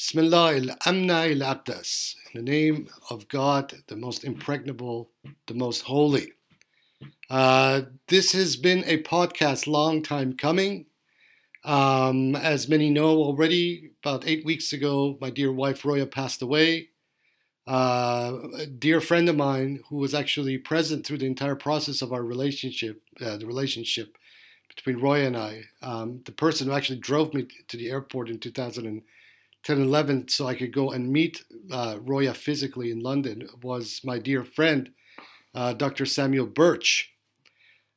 Bismillah il-Amna il-Abdas. In the name of God, the most impregnable, the most holy. This has been a podcast long time coming. As many know already, about 8 weeks ago, my dear wife Roya passed away. A dear friend of mine who was actually present through the entire process of our relationship, the relationship between Roya and I, the person who actually drove me to the airport in 2010-11 so I could go and meet Roya physically in London, was my dear friend, Dr. Samuel Birch,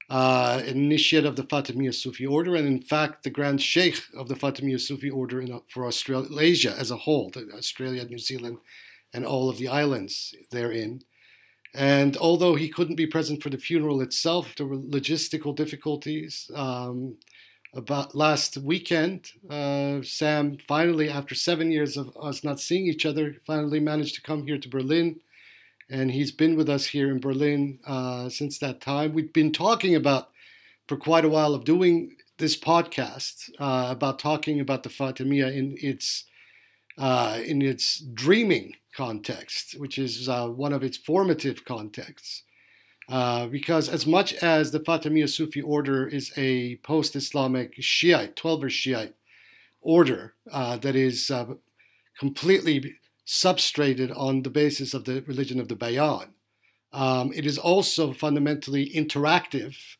an initiate of the Fāṭimīya Sufi order, and in fact the Grand Sheikh of the Fāṭimīya Sufi order for Australasia as a whole, Australia, New Zealand, and all of the islands therein. And although he couldn't be present for the funeral itself, there were logistical difficulties. About last weekend, Sam finally, after 7 years of us not seeing each other, finally managed to come here to Berlin. And he's been with us here in Berlin since that time. We've been talking about, for quite a while, of doing this podcast, about talking about the Fāṭimīya in its dreaming context, which is one of its formative contexts. Because as much as the Fāṭimīya Sufi order is a post-Islamic Shiite, 12-verse Shiite order that is completely substrated on the basis of the religion of the Bayan, it is also fundamentally interactive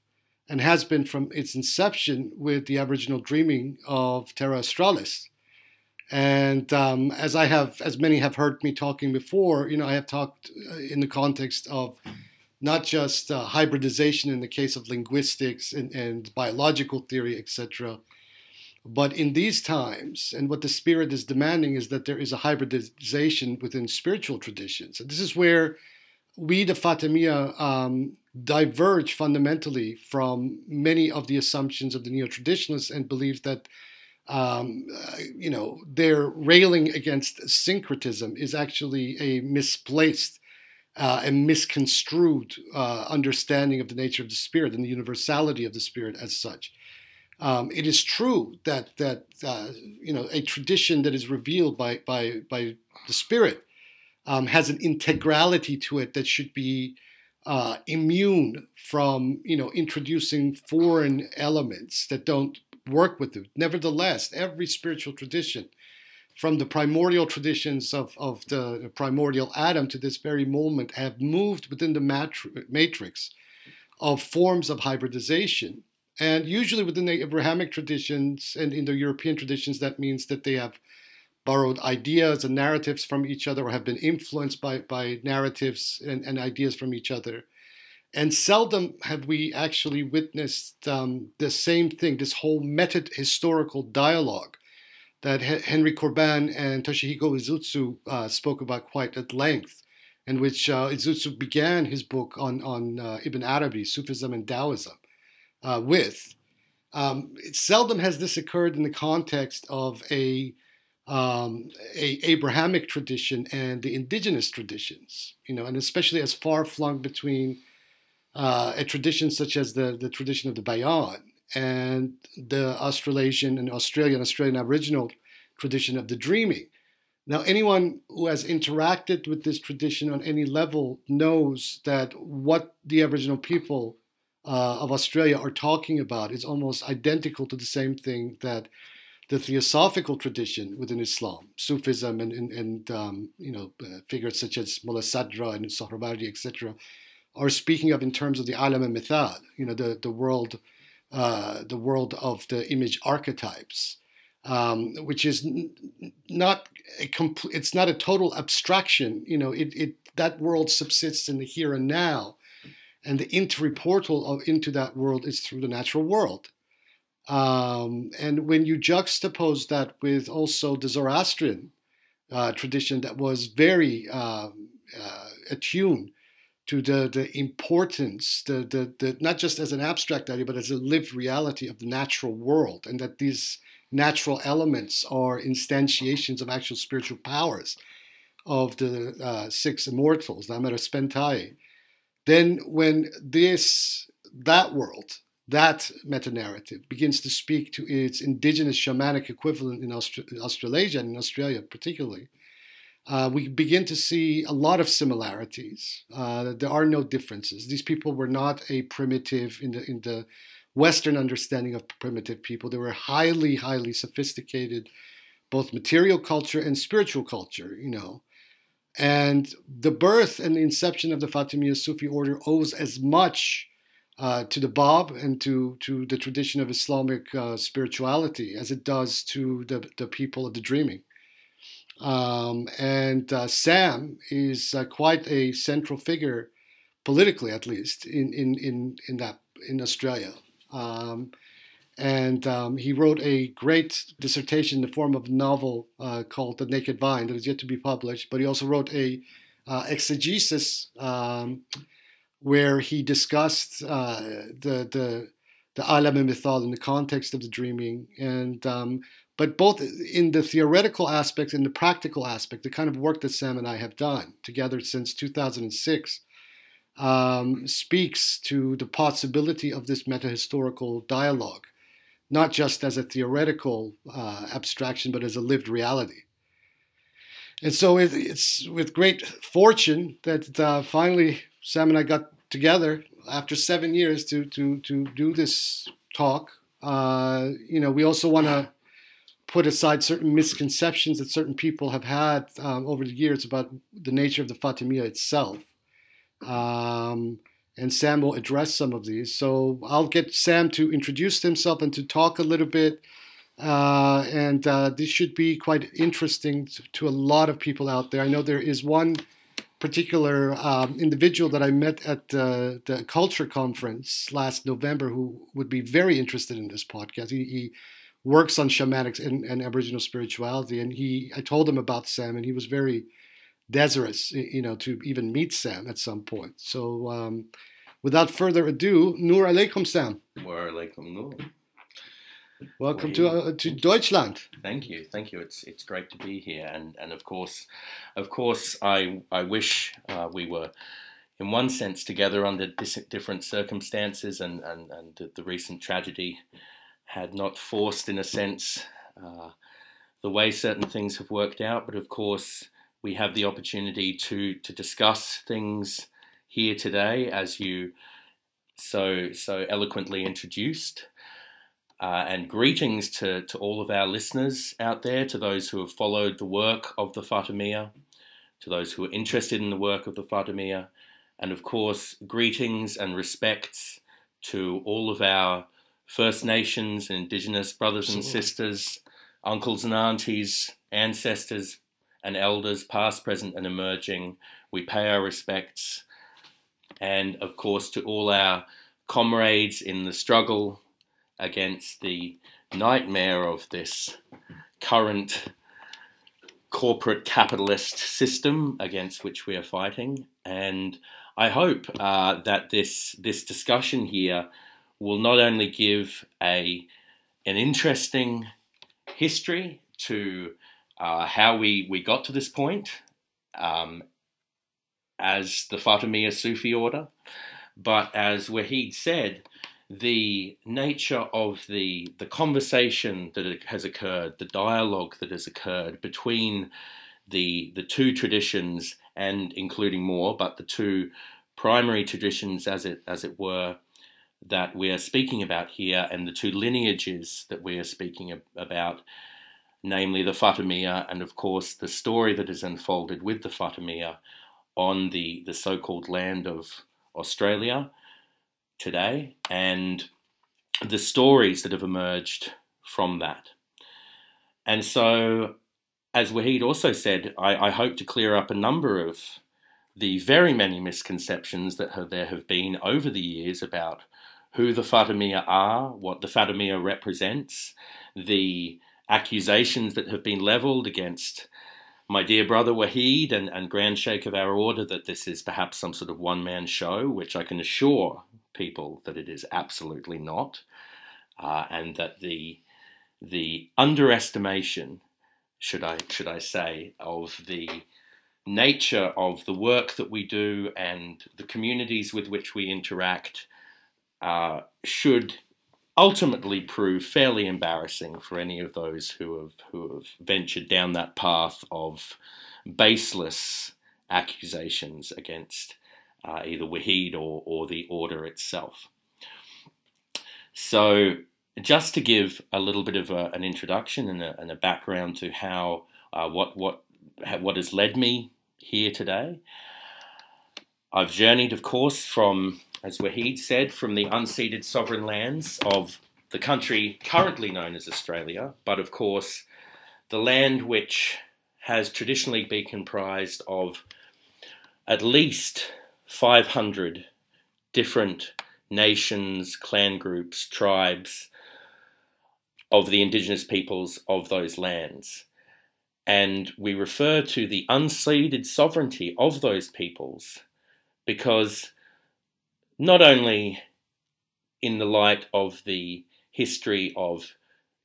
and has been from its inception with the Aboriginal dreaming of Terra Australis. And as many have heard me talking before, I have talked in the context of not just hybridization in the case of linguistics and biological theory, etc., but in these times, and what the spirit is demanding is that there is a hybridization within spiritual traditions. And this is where we, the Fāṭimīya, diverge fundamentally from many of the assumptions of the neo-traditionalists and believe that their railing against syncretism is actually a misplaced and misconstrued understanding of the nature of the spirit and the universality of the spirit as such. It is true that a tradition that is revealed by the spirit has an integrality to it that should be immune from introducing foreign elements that don't work with it. Nevertheless, every spiritual tradition, from the primordial traditions of the primordial Adam to this very moment, have moved within the matrix of forms of hybridization. And usually within the Abrahamic traditions and in the European traditions, that means that they have borrowed ideas and narratives from each other or have been influenced by narratives and ideas from each other. And seldom have we actually witnessed the same thing, this whole meta-historical dialogue that Henry Corbin and Toshihiko Izutsu spoke about quite at length, in which Izutsu began his book on Ibn Arabi, Sufism and Taoism, with. Seldom has this occurred in the context of a Abrahamic tradition and the indigenous traditions, and especially as far-flung between a tradition such as the tradition of the Bayan and the Australasian and Australian Aboriginal tradition of the dreaming. Now, anyone who has interacted with this tradition on any level knows that what the Aboriginal people of Australia are talking about is almost identical to the same thing that the theosophical tradition within Islam, Sufism, and figures such as Mullah Sadra and Sohrawardi, etc., are speaking of in terms of the alam al-mithal, the world of the image archetypes, which is not it's not a total abstraction. That world subsists in the here and now, and the entry portal into that world is through the natural world. And when you juxtapose that with also the Zoroastrian tradition that was very attuned to the importance, the not just as an abstract idea, but as a lived reality of the natural world, and that these natural elements are instantiations of actual spiritual powers of the six immortals, the Amara Spentai. Then when that world that meta-narrative begins to speak to its indigenous shamanic equivalent in Australasia and in Australia particularly, we begin to see a lot of similarities. There are no differences. These people were not a primitive in the Western understanding of primitive people. They were highly, highly sophisticated, both material culture and spiritual culture, And the birth and the inception of the Fāṭimīya Sufi order owes as much to the Bab and to the tradition of Islamic spirituality as it does to the people of the dreaming. Sam is quite a central figure, politically at least, in Australia. He wrote a great dissertation in the form of a novel called The Naked Vine that is yet to be published. But he also wrote a exegesis where he discussed the Alam Mithal in the context of the dreaming, but both in the theoretical aspect and the practical aspect, the kind of work that Sam and I have done together since 2006 speaks to the possibility of this meta-historical dialogue, not just as a theoretical abstraction, but as a lived reality. And so it's with great fortune that finally Sam and I got together after 7 years to do this talk. We also want to put aside certain misconceptions that certain people have had over the years about the nature of the Fāṭimīya itself. And Sam will address some of these. So I'll get Sam to introduce himself and to talk a little bit. This should be quite interesting to a lot of people out there. I know there is one particular individual that I met at the Culture Conference last November who would be very interested in this podcast. He works on shamanics and Aboriginal spirituality, and I told him about Sam, and he was very desirous, to even meet Sam at some point. So, without further ado, Nur alaikum, Sam. Wa alaikum nur. Welcome to Deutschland. Thank you. It's great to be here, and of course, I wish we were, in one sense, together under different circumstances, and the recent tragedy had not forced, in a sense, the way certain things have worked out. But of course, we have the opportunity to discuss things here today, as you so eloquently introduced. And greetings to all of our listeners out there, to those who have followed the work of the Fāṭimīya, to those who are interested in the work of the Fāṭimīya, and of course, greetings and respects to all of our First Nations and Indigenous brothers and sisters, uncles and aunties, ancestors and elders, past, present and emerging. We pay our respects. And of course, to all our comrades in the struggle against the nightmare of this current corporate capitalist system against which we are fighting. And I hope that this discussion here will not only give an interesting history to how we got to this point as the Fāṭimīya Sufi order, but as Wahid said, the nature of the conversation that has occurred, the dialogue that has occurred between the two traditions, and including more, but the two primary traditions, as it were, that we are speaking about here, and the two lineages that we are speaking about, namely the Fāṭimīya, and of course the story that is unfolded with the Fāṭimīya on the so-called land of Australia today, and the stories that have emerged from that. And so, as Wahid also said, I hope to clear up a number of the very many misconceptions that there have been over the years about who the Fāṭimīya are, what the Fāṭimīya represents, the accusations that have been levelled against my dear brother Wahid and Grand Sheikh of our order, that this is perhaps some sort of one-man show, which I can assure people that it is absolutely not, and that the underestimation, should I say, of the nature of the work that we do and the communities with which we interact should ultimately prove fairly embarrassing for any of those who have ventured down that path of baseless accusations against either Wahid or the order itself. So, just to give a little bit of an introduction and a background to how what has led me here today, I've journeyed, of course, from, as Wahid said, from the unceded sovereign lands of the country currently known as Australia, but of course the land which has traditionally been comprised of at least 500 different nations, clan groups, tribes of the indigenous peoples of those lands. And we refer to the unceded sovereignty of those peoples because not only in the light of the history of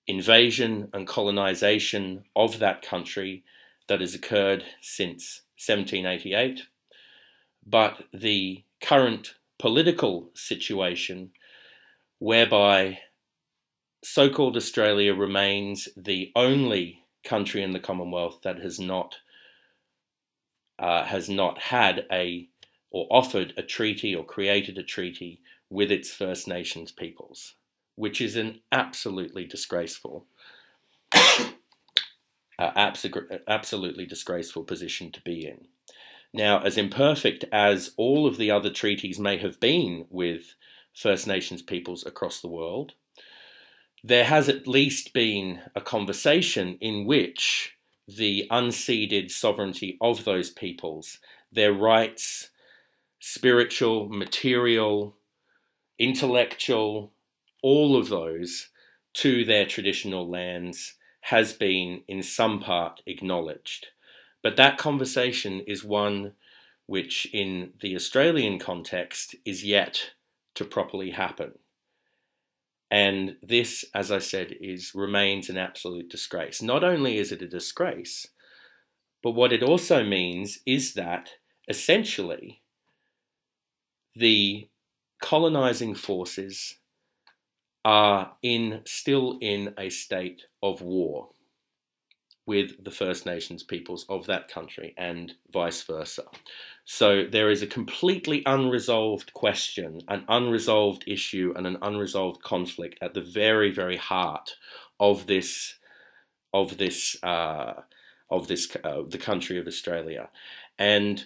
invasion and colonization of that country that has occurred since 1788, but the current political situation whereby so-called Australia remains the only country in the Commonwealth that has not had or offered a treaty or created a treaty with its First Nations peoples, which is an absolutely disgraceful, absolutely disgraceful position to be in. Now, as imperfect as all of the other treaties may have been with First Nations peoples across the world, there has at least been a conversation in which the unceded sovereignty of those peoples, their rights, spiritual, material, intellectual, all of those to their traditional lands has been in some part acknowledged. But that conversation is one which in the Australian context is yet to properly happen. And this, as I said, remains an absolute disgrace. Not only is it a disgrace, but what it also means is that essentially the colonizing forces are still in a state of war with the First Nations peoples of that country and vice versa. So there is a completely unresolved question, an unresolved issue, and an unresolved conflict at the very, very heart of the country of Australia. And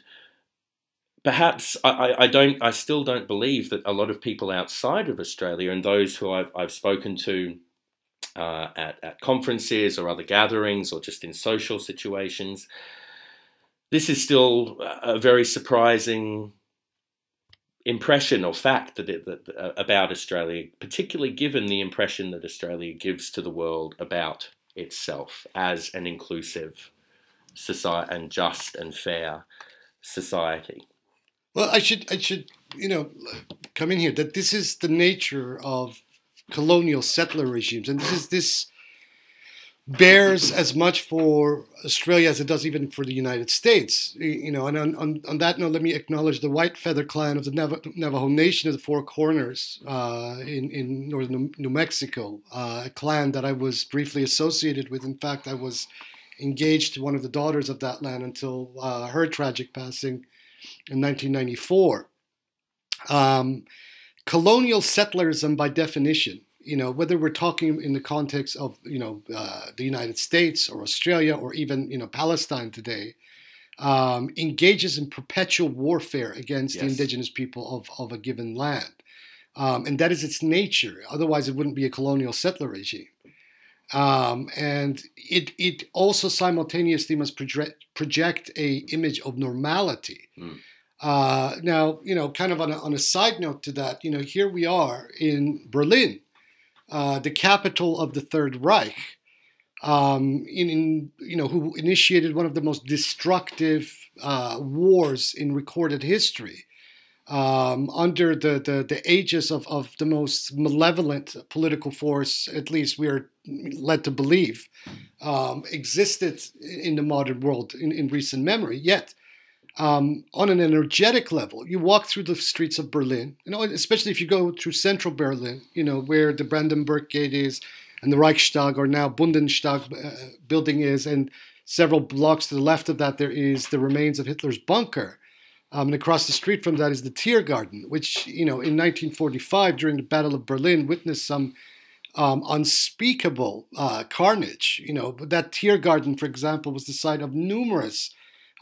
perhaps I still don't believe that a lot of people outside of Australia and those who I've spoken to at conferences or other gatherings or just in social situations, this is still a very surprising impression or fact about Australia, particularly given the impression that Australia gives to the world about itself as an inclusive society and just and fair society. Well, I should come in here that this is the nature of colonial settler regimes, and this bears as much for Australia as it does even for the United States. And on that note, let me acknowledge the White Feather Clan of the Navajo Nation of the Four Corners in northern New Mexico, a clan that I was briefly associated with. In fact, I was engaged to one of the daughters of that land until her tragic passing in 1994. Colonial settlerism, by definition, whether we're talking in the context of, the United States or Australia or even, Palestine today, engages in perpetual warfare against the indigenous people of a given land. And that is its nature. Otherwise, it wouldn't be a colonial settler regime. And it also simultaneously must project a image of normality. Now, kind of on a side note to that, here we are in Berlin, the capital of the Third Reich, who initiated one of the most destructive wars in recorded history, under the aegis of the most malevolent political force, at least we are led to believe, existed in the modern world in recent memory. Yet, on an energetic level, you walk through the streets of Berlin, especially if you go through central Berlin, where the Brandenburg Gate is and the Reichstag, or now Bundestag building is, and several blocks to the left of that, there is the remains of Hitler's bunker. And across the street from that is the Tiergarten, which, in 1945, during the Battle of Berlin, witnessed some unspeakable carnage. But that Tiergarten, for example, was the site of numerous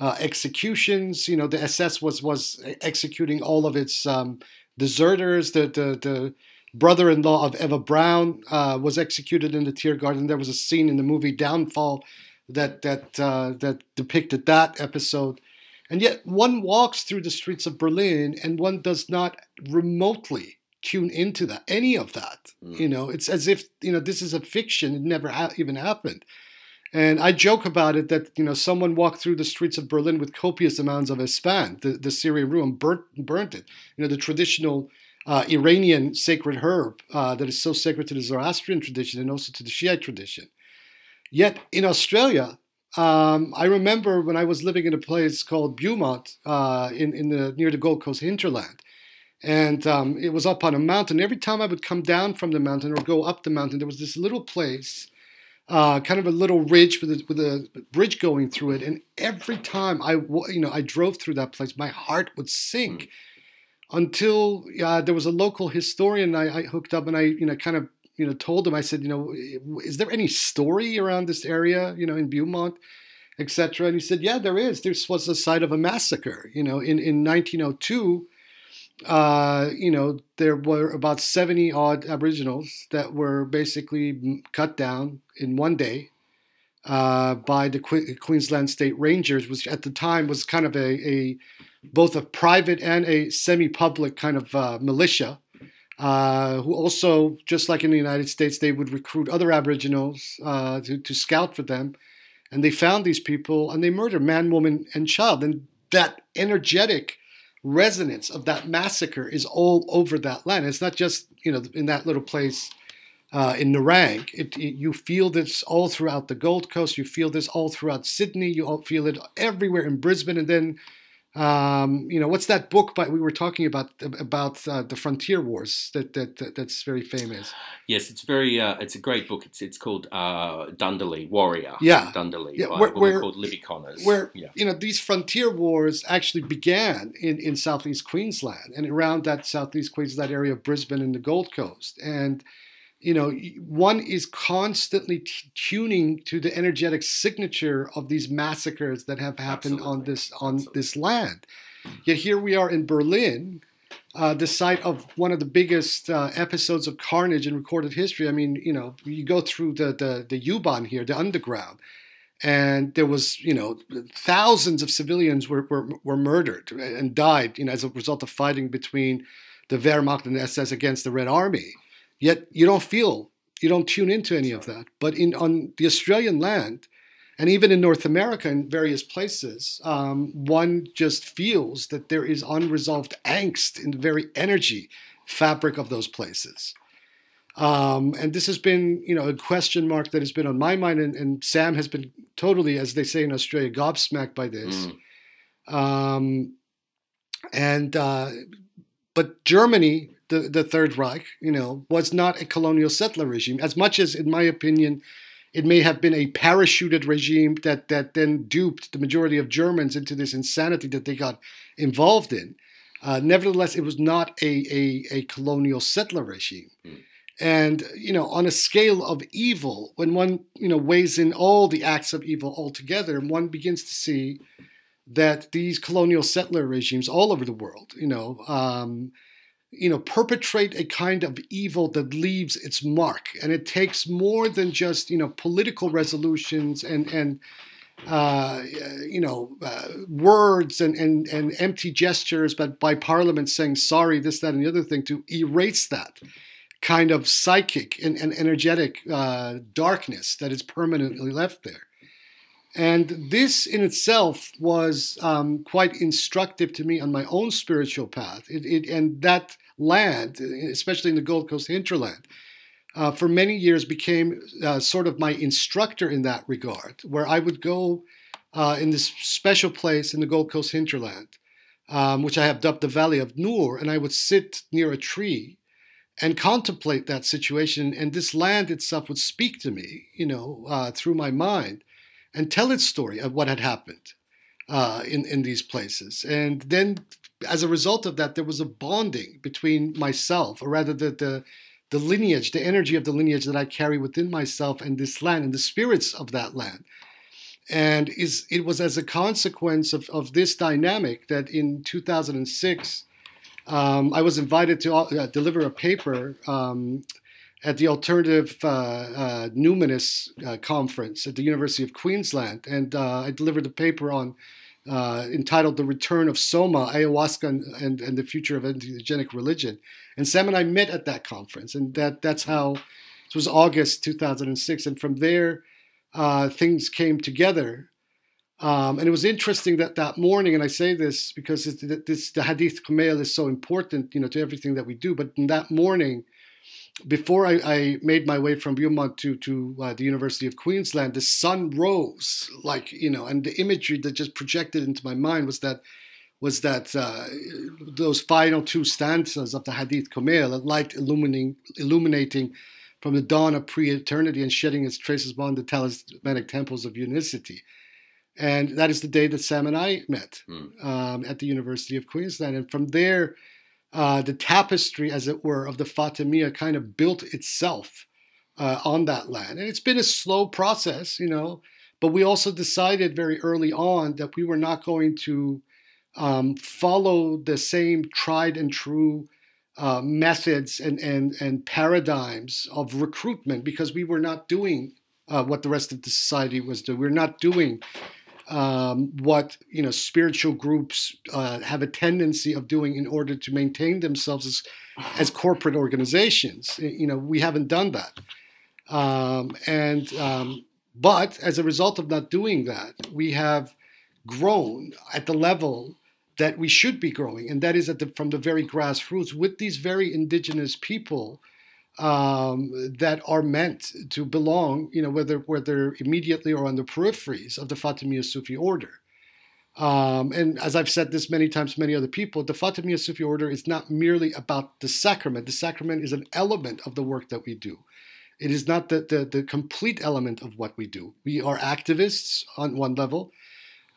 executions. The SS was executing all of its deserters. The brother-in-law of Eva Braun was executed in the Tiergarten. There was a scene in the movie Downfall that depicted that episode. And yet one walks through the streets of Berlin and one does not remotely tune into any of that. It's as if, this is a fiction. It never even happened. And I joke about it that, someone walked through the streets of Berlin with copious amounts of espan, the Syrian rue, and burnt it. The traditional Iranian sacred herb that is so sacred to the Zoroastrian tradition and also to the Shiite tradition. Yet in Australia, I remember when I was living in a place called Beaumont near the Gold Coast hinterland. And it was up on a mountain. Every time I would come down from the mountain or go up the mountain, there was this little place, kind of a little ridge with a bridge going through it. And every time I drove through that place, my heart would sink until there was a local historian I hooked up, and I kind of told him, I said, is there any story around this area, in Beaumont, etc.? And he said, yeah, there is. This was the site of a massacre. In 1902, there were about 70 odd Aboriginals that were basically cut down in one day by the Queensland State Rangers, which at the time was kind of both a private and a semi-public kind of militia. Who also, just like in the United States, they would recruit other Aboriginals to scout for them. And they found these people and they murdered man, woman, and child. And that energetic resonance of that massacre is all over that land. It's not just, in that little place in Nerang. You feel this all throughout the Gold Coast. You feel this all throughout Sydney. You all feel it everywhere in Brisbane. And then what's that book we were talking about the frontier wars that's very famous? Yes, it's a great book. It's called Dundalli Warrior. Yeah, Dundalli. Yeah, where called Libby Connors. Where these frontier wars actually began in southeast Queensland and around that southeast Queensland area of Brisbane and the Gold Coast. And one is constantly tuning to the energetic signature of these massacres that have happened on this land. Yet here we are in Berlin, the site of one of the biggest episodes of carnage in recorded history. I mean, you go through the U-Bahn here, the underground, and there was, thousands of civilians were murdered and died, as a result of fighting between the Wehrmacht and the SS against the Red Army. Yet you don't tune into any of that. But on the Australian land, and even in North America in various places, one just feels that there is unresolved angst in the very energy fabric of those places. And this has been, a question mark that has been on my mind, and Sam has been totally, as they say in Australia, gobsmacked by this. But Germany, the Third Reich, was not a colonial settler regime, as much as, in my opinion, it may have been a parachuted regime that then duped the majority of Germans into this insanity that they got involved in. Nevertheless, it was not a colonial settler regime. And, on a scale of evil, when one, weighs in all the acts of evil altogether, one begins to see that these colonial settler regimes all over the world, perpetrate a kind of evil that leaves its mark. And it takes more than just, political resolutions and words and empty gestures, but by Parliament saying sorry, this, that, and the other thing, to erase that kind of psychic and energetic darkness that is permanently left there. And this in itself was quite instructive to me on my own spiritual path. And that land, especially in the Gold Coast hinterland, for many years became sort of my instructor in that regard, where I would go in this special place in the Gold Coast hinterland, which I have dubbed the Valley of Nur, and I would sit near a tree and contemplate that situation, and this land itself would speak to me, through my mind, and tell its story of what had happened in these places. And then, as a result of that, there was a bonding between myself, or rather the lineage, the energy of the lineage that I carry within myself and this land, and the spirits of that land. And it was as a consequence of this dynamic that in 2006, I was invited to deliver a paper at the Alternative Numinous Conference at the University of Queensland. And I delivered a paper entitled The Return of Soma, Ayahuasca, and the Future of Entheogenic Religion. And Sam and I met at that conference. And that's how, it was August 2006. And from there, things came together. And it was interesting that morning, and I say this because the Hadith Kumail is so important, to everything that we do. But in that morning, before I made my way from Beaumont to the University of Queensland, the sun rose, and the imagery that just projected into my mind was that those final two stanzas of the Hadith Kumail, a light illuminating from the dawn of pre-eternity and shedding its traces upon the talismanic temples of unicity. And that is the day that Sam and I met at the University of Queensland. And from there, the tapestry, as it were, of the Fāṭimīya kind of built itself on that land. And it's been a slow process, but we also decided very early on that we were not going to follow the same tried and true methods and paradigms of recruitment, because we were not doing what the rest of the society was doing. We're not doing what spiritual groups have a tendency of doing in order to maintain themselves as corporate organizations. We haven't done that, but as a result of not doing that, we have grown at the level that we should be growing, and that is from the very grassroots with these very indigenous people that are meant to belong, whether immediately or on the peripheries of the Fāṭimīya Sufi order. And as I've said this many times to many other people, the Fāṭimīya Sufi order is not merely about the sacrament. The sacrament is an element of the work that we do. It is not the complete element of what we do. We are activists on one level,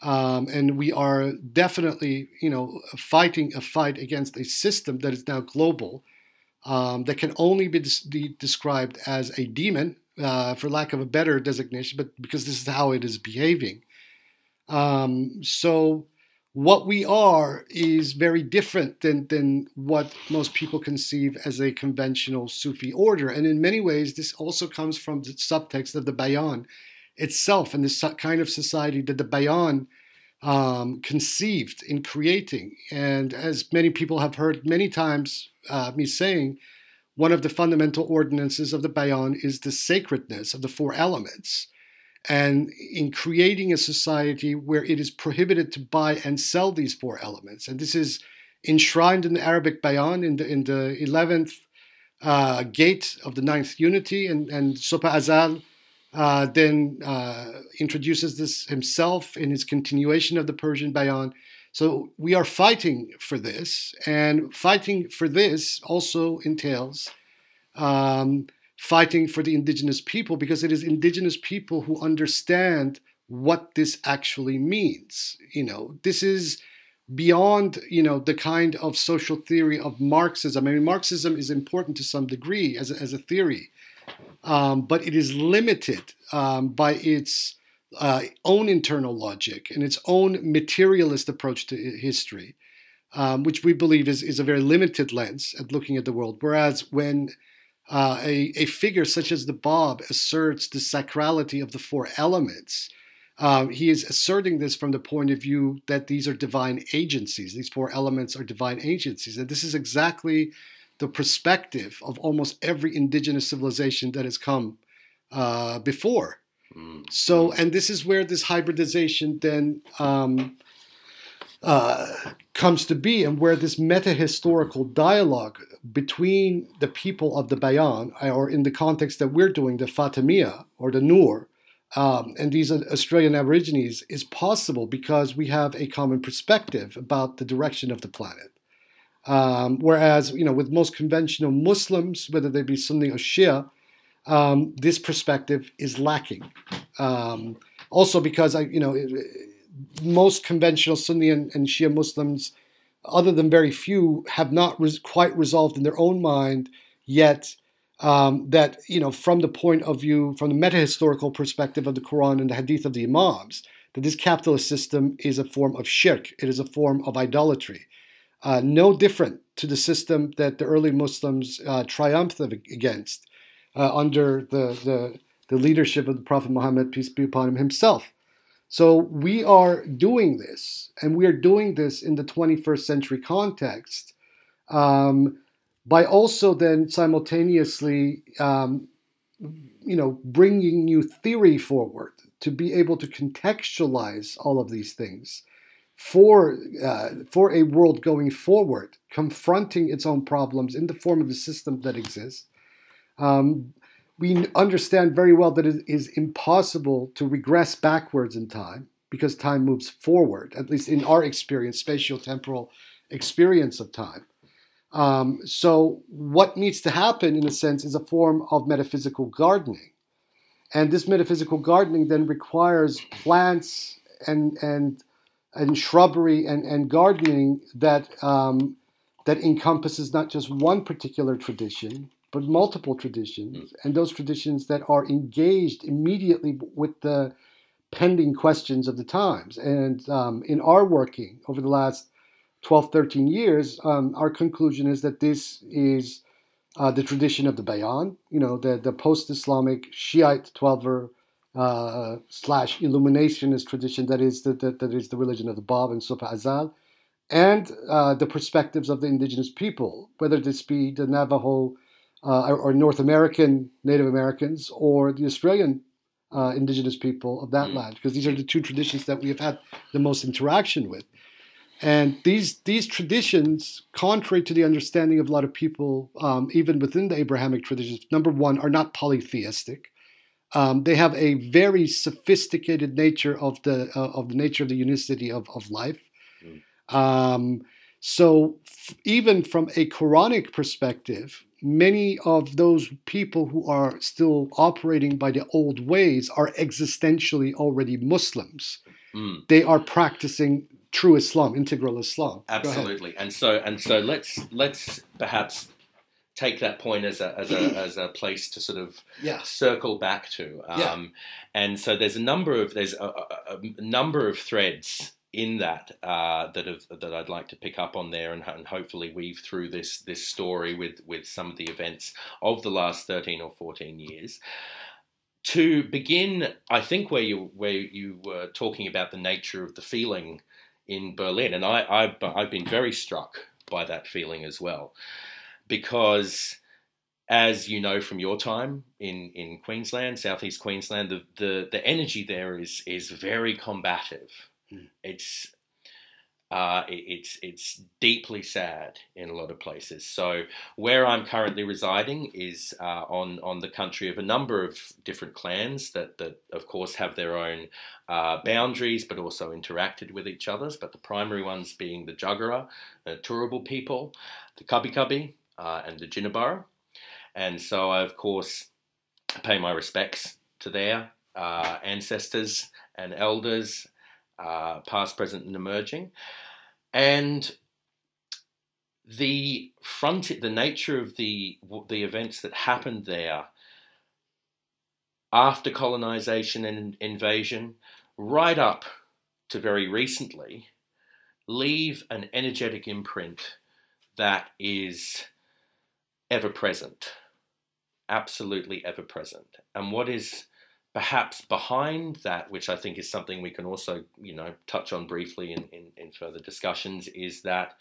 and we are definitely, fighting a fight against a system that is now global, that can only be described as a demon, for lack of a better designation, but because this is how it is behaving. So what we are is very different than what most people conceive as a conventional Sufi order. And in many ways, this also comes from the subtext of the Bayan itself and the kind of society that the Bayan conceived in creating. And as many people have heard many times me saying, one of the fundamental ordinances of the Bayan is the sacredness of the four elements. And in creating a society where it is prohibited to buy and sell these four elements, and this is enshrined in the Arabic Bayan in the 11th gate of the 9th unity, and Sopa Azal then introduces this himself in his continuation of the Persian Bayan. So we are fighting for this, and fighting for this also entails fighting for the indigenous people, because it is indigenous people who understand what this actually means. This is beyond, the kind of social theory of Marxism. I mean, Marxism is important to some degree as a theory, but it is limited by its own internal logic and its own materialist approach to history, which we believe is a very limited lens at looking at the world. Whereas when a figure such as the Bab asserts the sacrality of the four elements, he is asserting this from the point of view that these are divine agencies. These four elements are divine agencies. And this is exactly the perspective of almost every indigenous civilization that has come before. So, and this is where this hybridization then comes to be, and where this meta-historical dialogue between the people of the Bayan, or in the context that we're doing, the Fāṭimīya or the Nur, and these Australian Aborigines is possible because we have a common perspective about the direction of the planet. Whereas, with most conventional Muslims, whether they be Sunni or Shia, this perspective is lacking. Also because, most conventional Sunni and Shia Muslims, other than very few, have not quite resolved in their own mind yet that, from the point of view, from the meta-historical perspective of the Quran and the Hadith of the Imams, that this capitalist system is a form of shirk. It is a form of idolatry. No different to the system that the early Muslims triumphed against under the leadership of the Prophet Muhammad, peace be upon him, himself. So we are doing this, and we are doing this in the 21st century context by also then simultaneously, bringing new theory forward to be able to contextualize all of these things for a world going forward, confronting its own problems in the form of the system that exists. We understand very well that it is impossible to regress backwards in time because time moves forward, at least in our experience, spatio-temporal experience of time. So what needs to happen, in a sense, is a form of metaphysical gardening. And this metaphysical gardening then requires plants and shrubbery and gardening that encompasses not just one particular tradition, but multiple traditions, and those traditions that are engaged immediately with the pending questions of the times. And in our working over the last 12, 13 years, our conclusion is that this is the tradition of the Bayan, the post-Islamic Shiite Twelver / Illuminationist tradition that is the religion of the Bab and Supa Azal, and the perspectives of the indigenous people, whether this be the Navajo or North American Native Americans or the Australian indigenous people of that land, because these are the two traditions that we have had the most interaction with. And these traditions, contrary to the understanding of a lot of people, even within the Abrahamic traditions, number one, are not polytheistic. They have a very sophisticated nature of the nature of the unicity of life. So even from a Quranic perspective, many of those people who are still operating by the old ways are existentially already Muslims. They are practicing true Islam, integral Islam. Absolutely. And so let's perhaps take that point as a place to sort of circle back to. And so there's a number of threads in that that I'd like to pick up on there and hopefully weave through this story with some of the events of the last 13 or 14 years. To begin, I think where you were talking about the nature of the feeling in Berlin, and I've been very struck by that feeling as well, because as you know from your time in Queensland, southeast Queensland, the energy there is very combative. It's deeply sad in a lot of places. So where I'm currently residing is on the country of a number of different clans that of course have their own boundaries, but also interacted with each other. But the primary ones being the Jagara, the Turrbal people, the Kabi Kabi, and the Jinnabara. And so I, of course, pay my respects to their ancestors and elders, past, present, and emerging. And the nature of the events that happened there after colonization and invasion, right up to very recently, leave an energetic imprint that is ever present, absolutely ever present. And what is perhaps behind that, which I think is something we can also, touch on briefly in further discussions, is that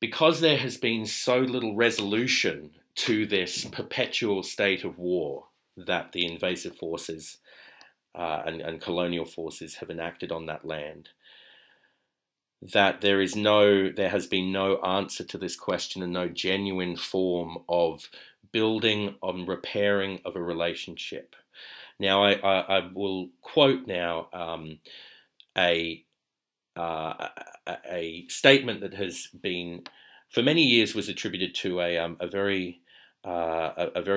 because there has been so little resolution to this perpetual state of war that the invasive forces and colonial forces have enacted on that land, that there has been no answer to this question and no genuine form of building, on repairing of a relationship. Now, I will quote now a statement that has been, for many years, was attributed to a very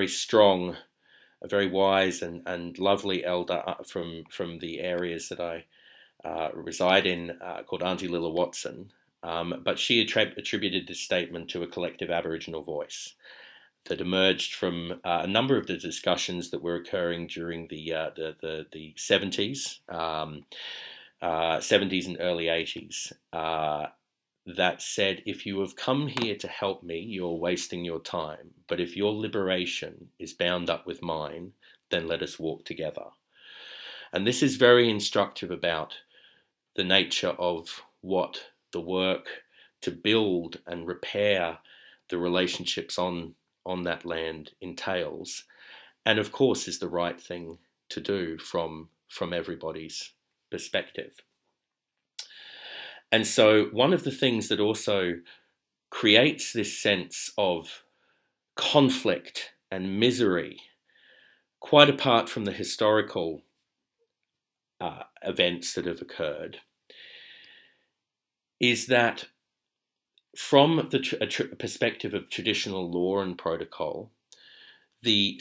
strong, a very wise and lovely elder from the areas that I reside in, called Auntie Lilla Watson. But she attributed this statement to a collective Aboriginal voice that emerged from a number of the discussions that were occurring during the 70s, 70s and early 80s, that said, if you have come here to help me, you're wasting your time. But if your liberation is bound up with mine, then let us walk together. And this is very instructive about the nature of what the work to build and repair the relationships on that land entails, and of course is the right thing to do from everybody's perspective. And so one of the things that also creates this sense of conflict and misery, quite apart from the historical events that have occurred, is that from the perspective of traditional law and protocol, the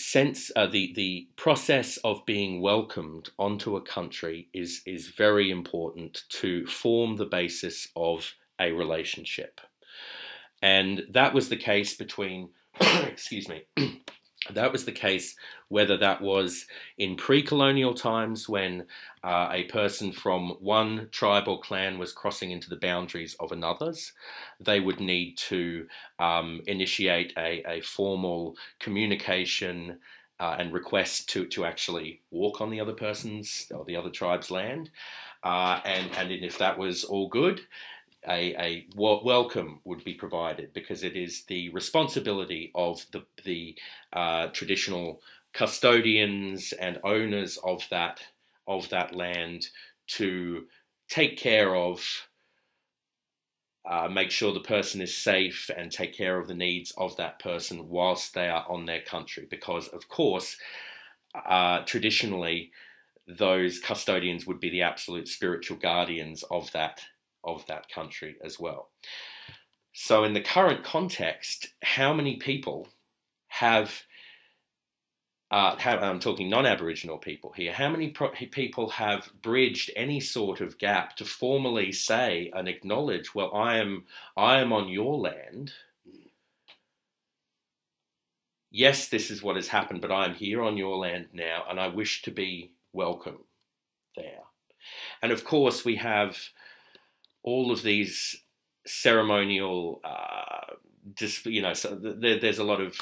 process of being welcomed onto a country is very important to form the basis of a relationship. And that was the case between, excuse me, that was the case whether that was in pre-colonial times when a person from one tribe or clan was crossing into the boundaries of another's. They would need to initiate a formal communication and request to actually walk on the other person's or the other tribe's land. And if that was all good, a welcome would be provided, because it is the responsibility of the traditional custodians and owners of that land to take care of, make sure the person is safe and take care of the needs of that person whilst they are on their country. Because of course, traditionally, those custodians would be the absolute spiritual guardians of that country as well. So in the current context, how many people have I'm talking non-Aboriginal people here, how many people have bridged any sort of gap to formally say and acknowledge, well, I am on your land. Yes, this is what has happened, but I am here on your land now, and I wish to be welcome there. And of course, we have all of these ceremonial, so there's a lot of,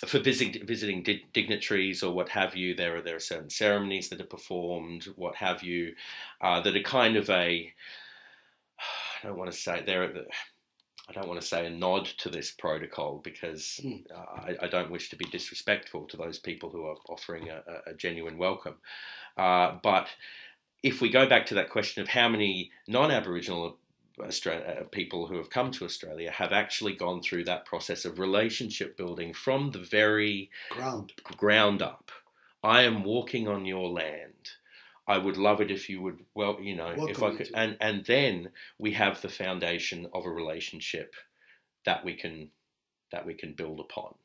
for visiting dignitaries or what have you, there are certain ceremonies that are performed, what have you, that are kind of I don't want to say a nod to this protocol, because I don't wish to be disrespectful to those people who are offering a genuine welcome. But if we go back to that question of how many non-Aboriginal people who have come to Australia have actually gone through that process of relationship building from the very ground up. I am walking on your land. I would love it if you would, if I could, and then we have the foundation of a relationship that we can build upon.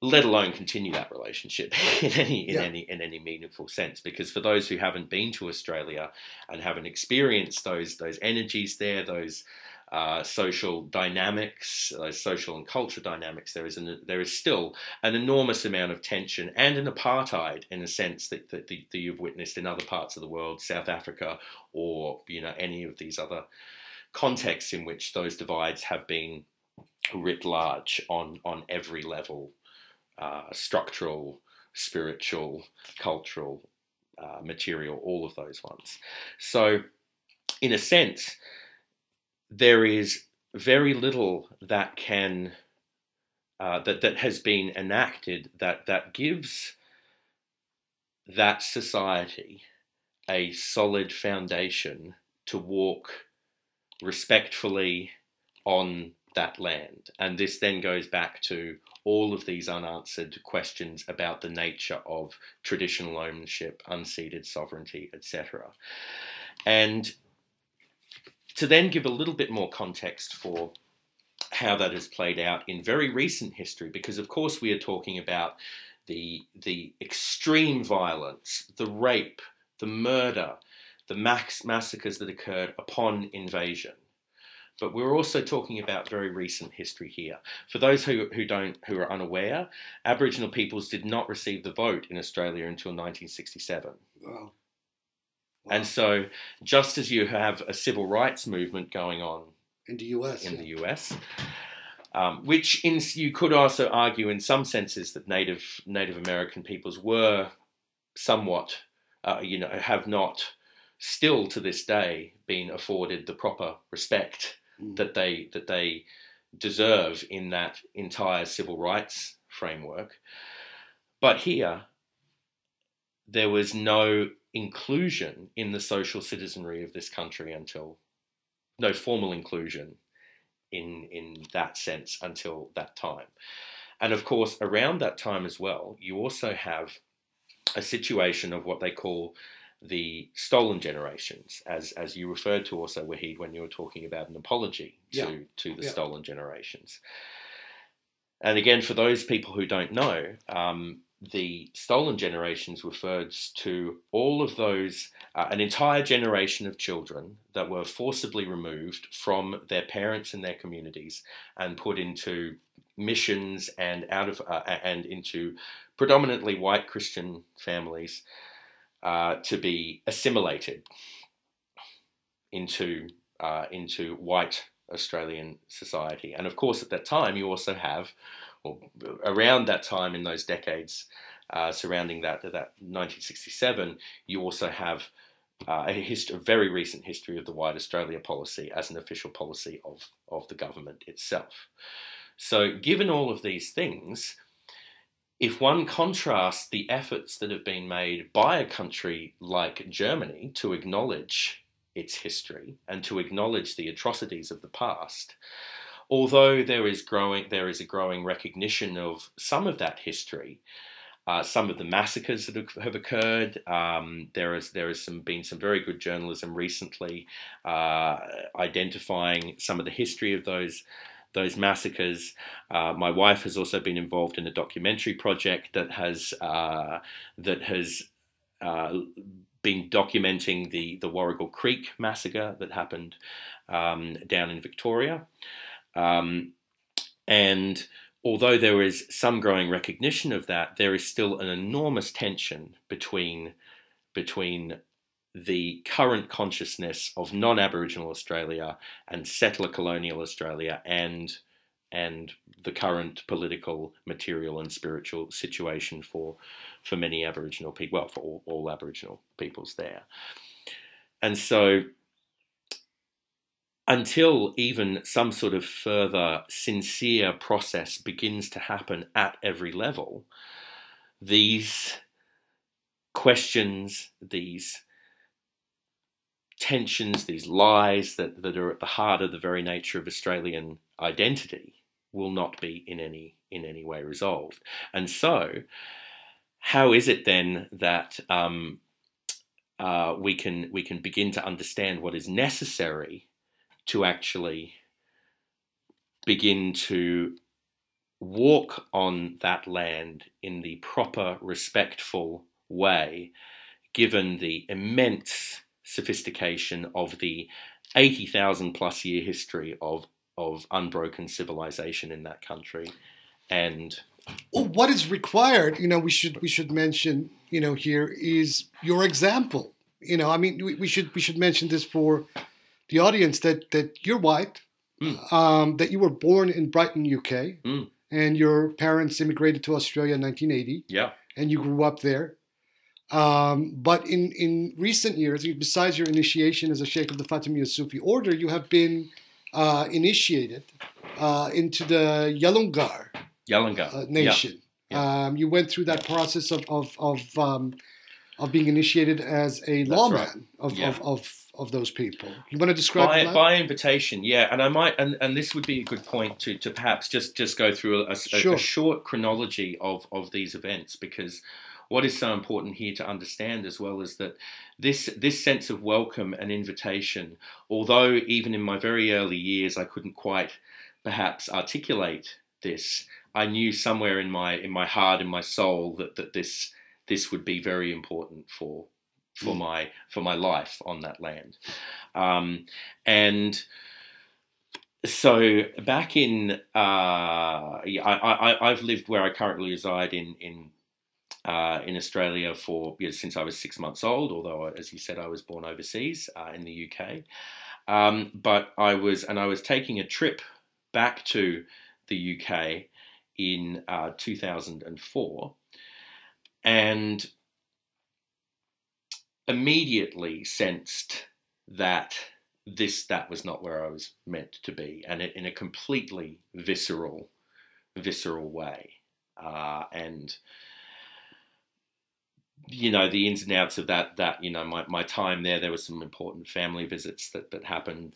Let alone continue that relationship in any meaningful sense. Because for those who haven't been to Australia and haven't experienced those energies there, those social dynamics, those social and cultural dynamics, there is still an enormous amount of tension and an apartheid, in a sense that you've witnessed in other parts of the world, South Africa, or any of these other contexts in which those divides have been writ large on every level. Structural, spiritual, cultural, material, all of those ones. So, in a sense, there is very little that can that has been enacted that gives that society a solid foundation to walk respectfully on that land. And this then goes back to all of these unanswered questions about the nature of traditional ownership, unceded sovereignty, etc. And to then give a little bit more context for how that has played out in very recent history, because of course we are talking about the extreme violence, the rape, the murder, the massacres that occurred upon invasion. But we're also talking about very recent history here. For those who are unaware, Aboriginal peoples did not receive the vote in Australia until 1967. Wow. And so, just as you have a civil rights movement going on in the US, which you could also argue in some senses that Native American peoples were somewhat, have not still to this day been afforded the proper respect that they deserve in that entire civil rights framework. But here, there was no inclusion in the social citizenry of this country no formal inclusion in that sense until that time. And of course, around that time as well, you also have a situation of what they call the stolen generations, as you referred to also, Wahid, when you were talking about an apology to the stolen generations. And again, for those people who don't know, the stolen generations refers to all of those, an entire generation of children that were forcibly removed from their parents and their communities and put into missions and and into predominantly white Christian families to be assimilated into white Australian society. And of course, at that time, you also have, or around that time in those decades surrounding that 1967, you also have a very recent history of the White Australia policy as an official policy of the government itself. So given all of these things, if one contrasts the efforts that have been made by a country like Germany to acknowledge its history and to acknowledge the atrocities of the past, although there is a growing recognition of some of that history, some of the massacres that have occurred, there has been some very good journalism recently identifying some of the history of those massacres. My wife has also been involved in a documentary project that has been documenting the Warrigal Creek massacre that happened down in Victoria. And although there is some growing recognition of that, there is still an enormous tension between the current consciousness of non-Aboriginal Australia and settler colonial Australia and the current political, material and spiritual situation for many Aboriginal people, well, for all Aboriginal peoples there. And so until even some sort of further sincere process begins to happen at every level, these questions, these tensions, these lies that are at the heart of the very nature of Australian identity will not be in any way resolved. And so, how is it then that we can begin to understand what is necessary to actually begin to walk on that land in the proper, respectful way, given the immense sophistication of the 80,000 plus year history of unbroken civilization in that country? And well, what is required, we should mention, here is your example. I mean, we should mention this for the audience that you're white, that you were born in Brighton, UK, and your parents immigrated to Australia in 1980. Yeah, and you grew up there. But in recent years, besides your initiation as a Sheikh of the Fāṭimīya Sufi order, you have been initiated into the Yalungar nation. Yeah. You went through that process of of being initiated as a lawman of those people. You want to describe that? By invitation, yeah. And I might, and this would be a good point to perhaps just go through a short chronology of these events, because what is so important here to understand as well is that this sense of welcome and invitation, although even in my very early years I couldn't quite perhaps articulate this, I knew somewhere in my heart, in my soul, that this would be very important for my life on that land. And so back in I've lived where I currently reside in Australia for since I was 6 months old, although, as you said, I was born overseas in the UK. But I was taking a trip back to the UK in 2004, and immediately sensed that that was not where I was meant to be, and in a completely visceral way. And the ins and outs of that my time there were some important family visits that happened,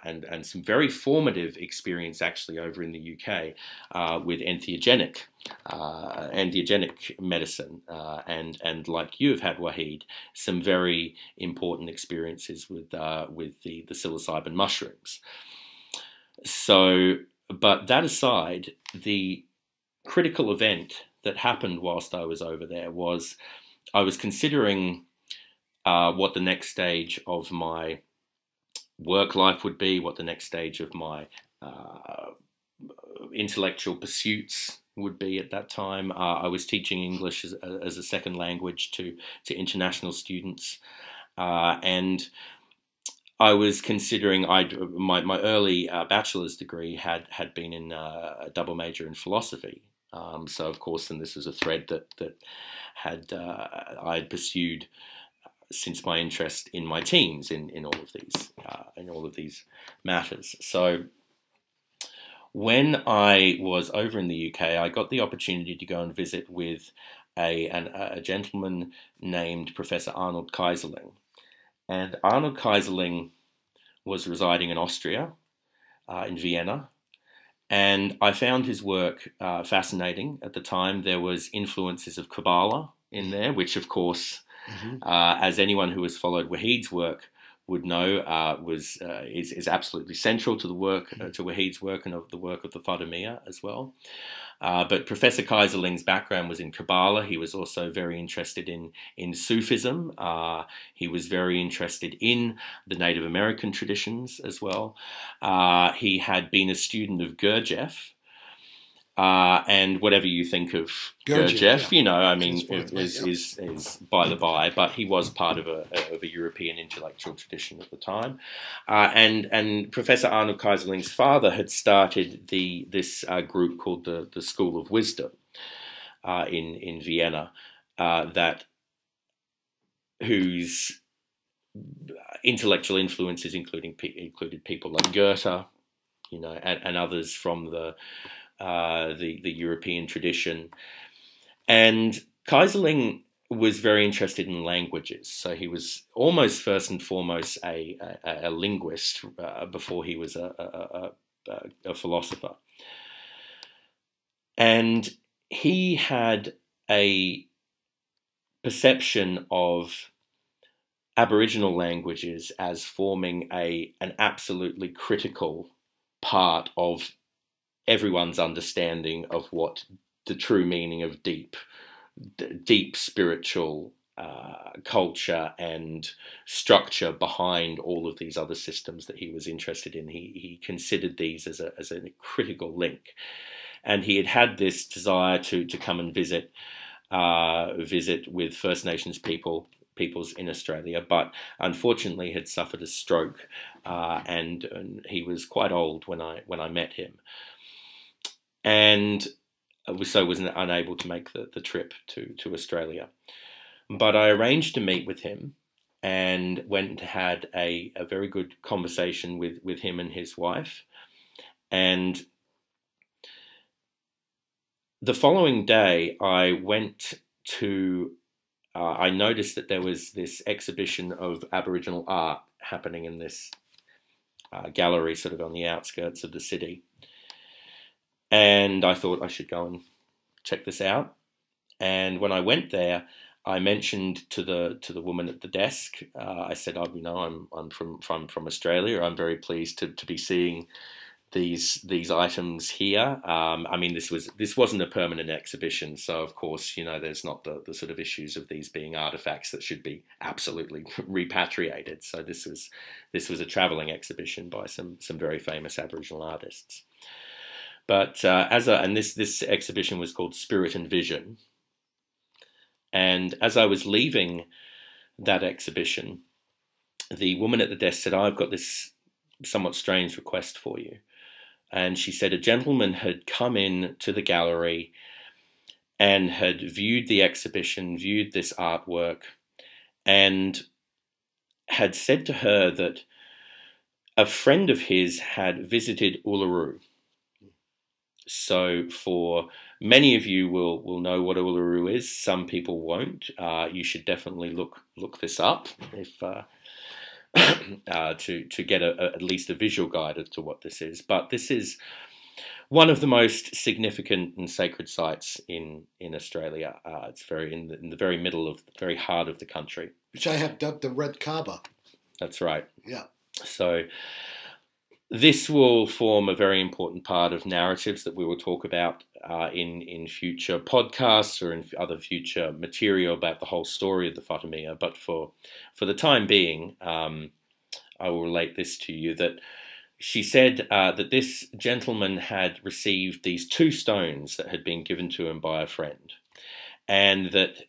and some very formative experience actually over in the UK with entheogenic medicine, and like you have had, Wahid, some very important experiences with the psilocybin mushrooms. So, but that aside, the critical event that happened whilst I was over there was I was considering what the next stage of my work life would be, what the next stage of my intellectual pursuits would be at that time. I was teaching English as a second language to international students, and I was considering my early bachelor's degree had been in a double major in philosophy. So of course, and this was a thread that I'd pursued since my interest in my teens in all of these matters. So when I was over in the UK, I got the opportunity to go and visit with a gentleman named Professor Arnold Keyserling. And Arnold Keyserling was residing in Austria, in Vienna. And I found his work fascinating. At the time, there was influences of Kabbalah in there, which, of course, as anyone who has followed Wahid's work would know, is absolutely central to the work, to Wahid's work and of the work of the Fāṭimīya as well. But Professor Keyserling's background was in Kabbalah. He was also very interested in Sufism. He was very interested in the Native American traditions as well. He had been a student of Gurdjieff. And whatever you think of Gurdjieff, is by the by, but he was part of a European intellectual tradition at the time. And Professor Arnold Keyserling's father had started this group called the School of Wisdom in Vienna, whose intellectual influences included people like Goethe, and others from the European tradition. And Keyserling was very interested in languages, so he was almost first and foremost a linguist before he was a philosopher. And he had a perception of Aboriginal languages as forming an absolutely critical part of everyone's understanding of what the true meaning of deep spiritual culture and structure behind all of these other systems that he was interested in. He considered these as a critical link, and he had this desire to come and visit with First Nations peoples in Australia, but unfortunately had suffered a stroke, and he was quite old when I met him. And so was unable to make the trip to Australia. But I arranged to meet with him and went and had a very good conversation with him and his wife. And the following day, I went to I noticed that there was this exhibition of Aboriginal art happening in this gallery sort of on the outskirts of the city. And I thought I should go and check this out. And when I went there, I mentioned to the woman at the desk, I said, oh, you know, I'm from Australia. I'm very pleased to be seeing these items here. I mean, this wasn't a permanent exhibition, so of course, you know, there's not the sort of issues of these being artifacts that should be absolutely repatriated. So this was a travelling exhibition by some very famous Aboriginal artists. But this exhibition was called Spirit and Vision. And as I was leaving that exhibition, the woman at the desk said, I've got this somewhat strange request for you. And she said a gentleman had come in to the gallery and had viewed the exhibition, viewed this artwork, and had said to her that a friend of his had visited Uluru. So for many of you will know what Uluru is. Some people won't. You should definitely look this up if to get at least a visual guide as to what this is. But this is one of the most significant and sacred sites in Australia. It's very in the very middle of the very heart of the country, which I have dubbed the Red Kaaba. That's right. Yeah. So this will form a very important part of narratives that we will talk about in future podcasts or in other future material about the whole story of the Fāṭimīya. But for the time being, I will relate this to you, that she said that this gentleman had received these 2 stones that had been given to him by a friend, and that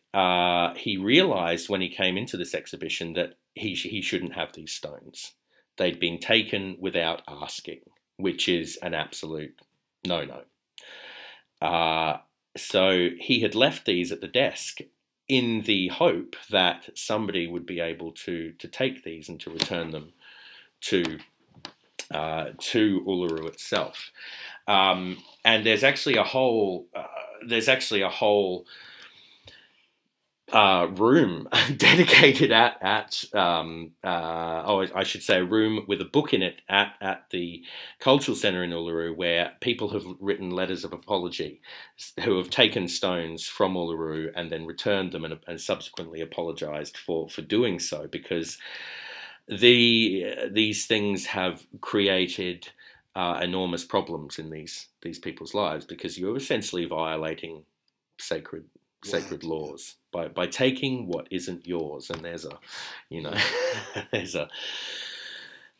he realised when he came into this exhibition that he shouldn't have these stones. They'd been taken without asking, which is an absolute no-no. So he had left these at the desk in the hope that somebody would be able to take these and to return them to Uluru itself. And there's actually a whole room dedicated I should say a room with a book in it at the Cultural Centre in Uluru, where people have written letters of apology, who have taken stones from Uluru and then returned them and subsequently apologised for doing so, because these things have created enormous problems in these people's lives, because you're essentially violating sacred laws by taking what isn't yours. And there's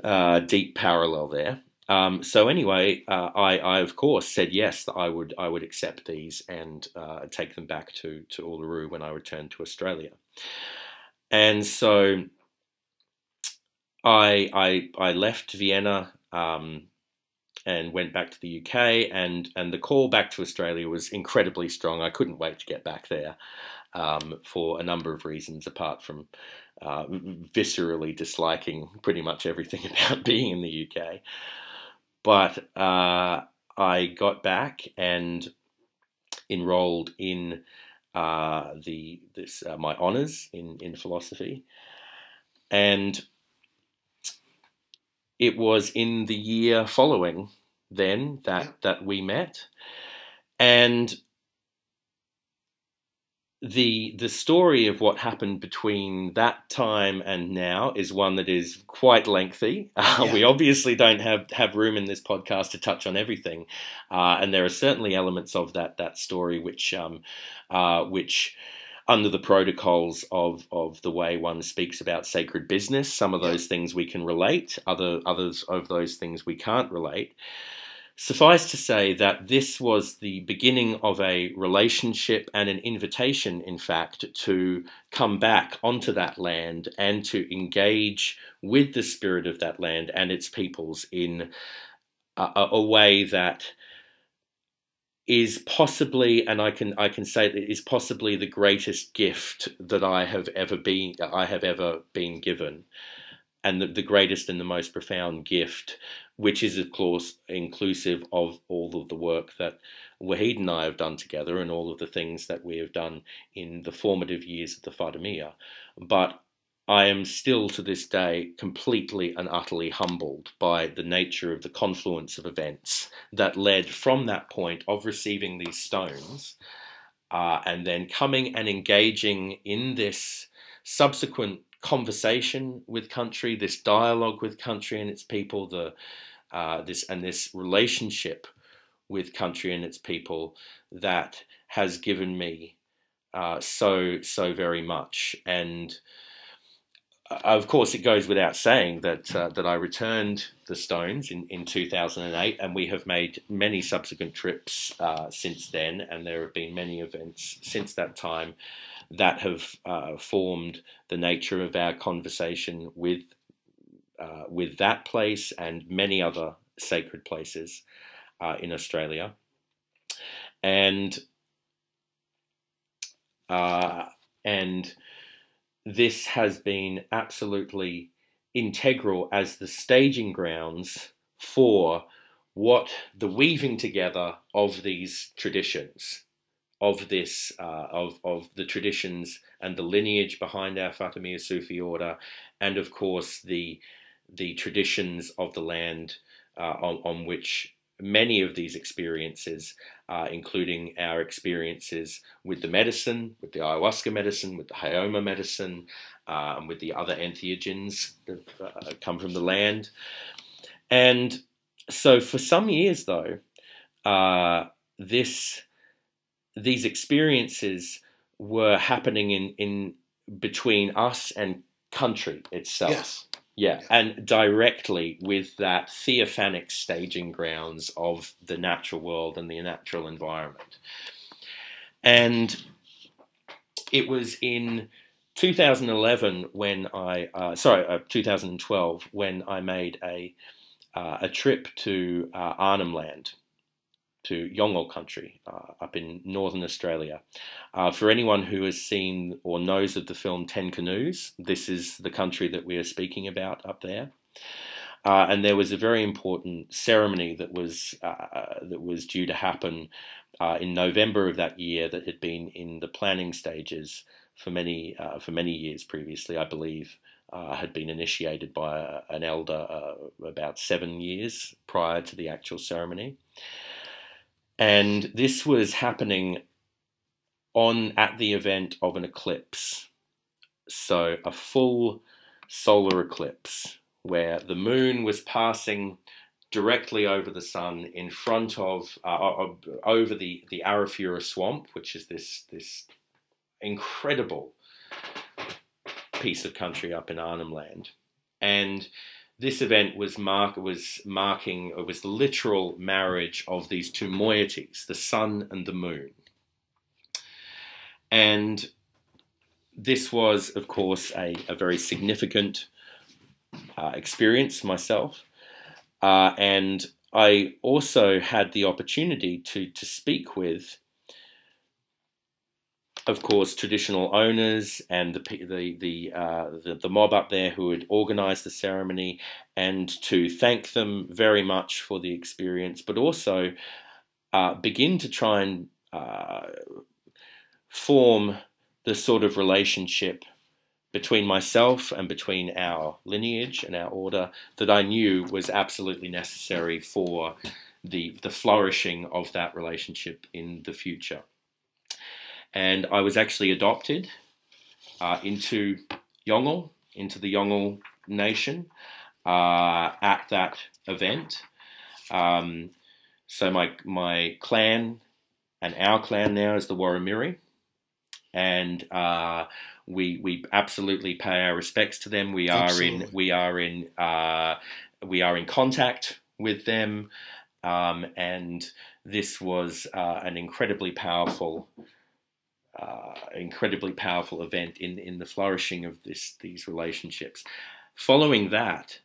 a deep parallel there. So anyway, I of course said yes, that I would accept these and take them back to Uluru when I returned to Australia. And so I left Vienna and went back to the UK, and the call back to Australia was incredibly strong. I couldn't wait to get back there for a number of reasons, apart from viscerally disliking pretty much everything about being in the UK. But I got back and enrolled in my honours in philosophy, and it was in the year following then that we met, and the story of what happened between that time and now is one that is quite lengthy. We obviously don't have room in this podcast to touch on everything, and there are certainly elements of that story which under the protocols of the way one speaks about sacred business, some of those things we can relate, others of those things we can't relate. Suffice to say that this was the beginning of a relationship and an invitation, in fact, to come back onto that land and to engage with the spirit of that land and its peoples in a way that is possibly, and I can say that is possibly the greatest gift that I have ever been given. and the greatest and the most profound gift, which is, of course, inclusive of all of the work that Wahid and I have done together and all of the things that we have done in the formative years of the Fāṭimīya. But I am still to this day completely and utterly humbled by the nature of the confluence of events that led from that point of receiving these stones and then coming and engaging in this subsequent conversation with country, this dialogue with country and its people, this relationship with country and its people that has given me so very much. And of course, it goes without saying that I returned the stones in 2008, and we have made many subsequent trips since then, and there have been many events since that time that have formed the nature of our conversation with that place and many other sacred places in Australia, and this has been absolutely integral as the staging grounds for what the weaving together of these traditions, of this, of the traditions and the lineage behind our Fāṭimīya Sufi order, and of course the traditions of the land on which many of these experiences, including our experiences with the medicine, with the ayahuasca medicine, with the Hayoma medicine, and with the other entheogens that come from the land. And so for some years, though, these experiences were happening in between us and country itself. Yes. Yeah, and directly with that theophanic staging grounds of the natural world and the natural environment. And it was in 2012 when I made a trip to Arnhem Land, to Yolngu country up in northern Australia. For anyone who has seen or knows of the film 10 Canoes, this is the country that we are speaking about up there. And there was a very important ceremony that was due to happen in November of that year that had been in the planning stages for many years previously, I believe. Had been initiated by an elder about 7 years prior to the actual ceremony. And this was happening at the event of an eclipse. So a full solar eclipse where the moon was passing directly over the sun in front of, over the Arafura swamp, which is this incredible piece of country up in Arnhem Land. And this event was the literal marriage of these two moieties, the sun and the moon. And this was, of course, a very significant experience for myself. And I also had the opportunity to speak with, of course, traditional owners and the mob up there who had organised the ceremony, and to thank them very much for the experience, but also begin to try and form the sort of relationship between myself and between our lineage and our order that I knew was absolutely necessary for the flourishing of that relationship in the future. And I was actually adopted into Yolngu, into the Yolngu nation at that event. So my clan and our clan now is the Warramiri, and we absolutely pay our respects to them. We are in contact with them, and this was an incredibly powerful event in the flourishing of these relationships. Following that,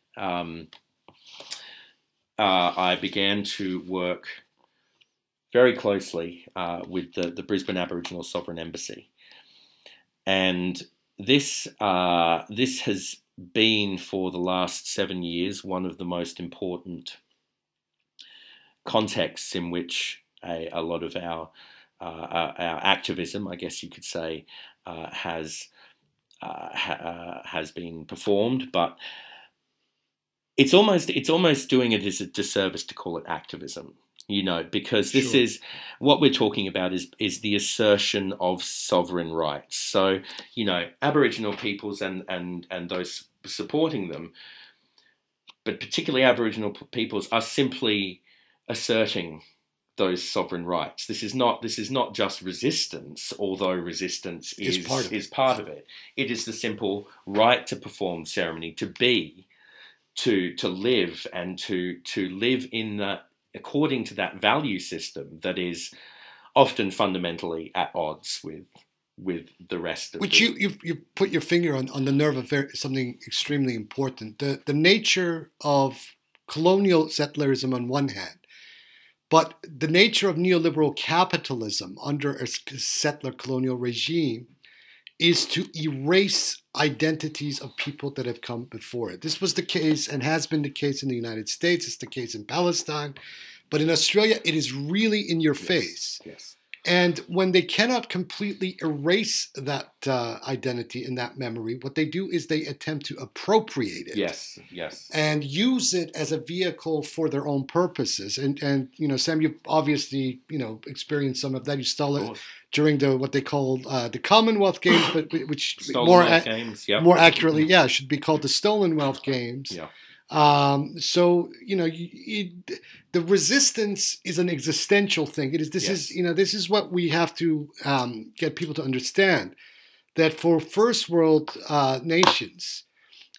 I began to work very closely with the Brisbane Aboriginal Sovereign Embassy, and this has been for the last 7 years one of the most important contexts in which a lot of our activism, I guess you could say, has been performed. But it's almost doing it as a disservice to call it activism, because this Sure. is what we're talking about is the assertion of sovereign rights. So, Aboriginal peoples and those supporting them, but particularly Aboriginal peoples, are simply asserting those sovereign rights. This is not just resistance, although resistance is part of it. It is the simple right to perform ceremony, to be, to live, and to live in that according to that value system that is often fundamentally at odds with the rest of Which you put your finger on the nerve of something extremely important. The nature of colonial settlerism on one hand, but the nature of neoliberal capitalism under a settler colonial regime is to erase identities of people that have come before it. This was the case and has been the case in the United States. It's the case in Palestine. But in Australia, it is really in your face. Yes. And when they cannot completely erase that identity and that memory, what they do is they attempt to appropriate it. Yes. And use it as a vehicle for their own purposes. And Sam, you've obviously, experienced some of that. You saw it during what they call the Commonwealth Games, but which more accurately, should be called the Stolen Wealth Games. Yeah. So the resistance is an existential thing. This is what we have to get people to understand, that for first world nations,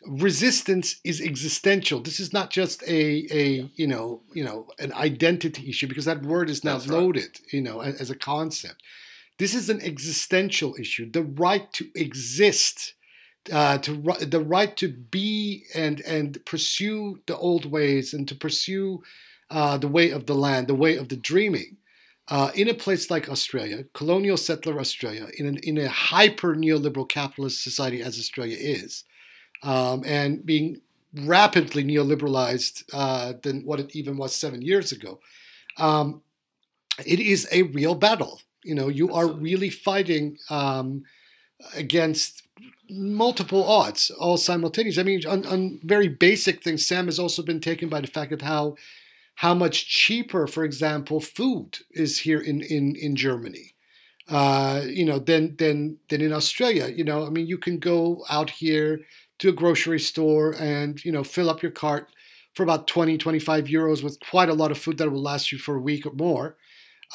resistance is existential. This is not just an identity issue, because that word is now loaded, as a concept. This is an existential issue. The right to exist. The right to be and pursue the old ways, and to pursue the way of the land, the way of the dreaming, in a place like Australia, colonial settler Australia, in a hyper neoliberal capitalist society as Australia is, and being rapidly neoliberalized than what it even was 7 years ago. It is a real battle. You are really fighting against multiple odds, all simultaneous. I mean, on very basic things, Sam has also been taken by the fact that how much cheaper, for example, food is here in Germany, than in Australia. I mean, you can go out here to a grocery store and fill up your cart for about 20, 25 euros with quite a lot of food that will last you for a week or more.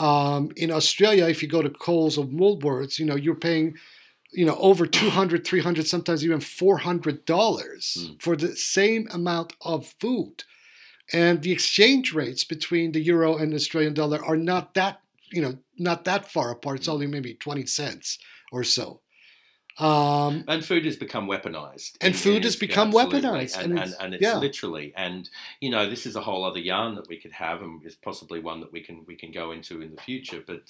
In Australia, if you go to Coles or Woolworths, you're paying over $200, $300, sometimes even $400 for the same amount of food. And the exchange rates between the euro and the Australian dollar are not that far apart. It's only maybe 20 cents or so. And food has become weaponized. And food has become weaponized. And it's literally. And, this is a whole other yarn that we could have, and is possibly one that we can go into in the future. But,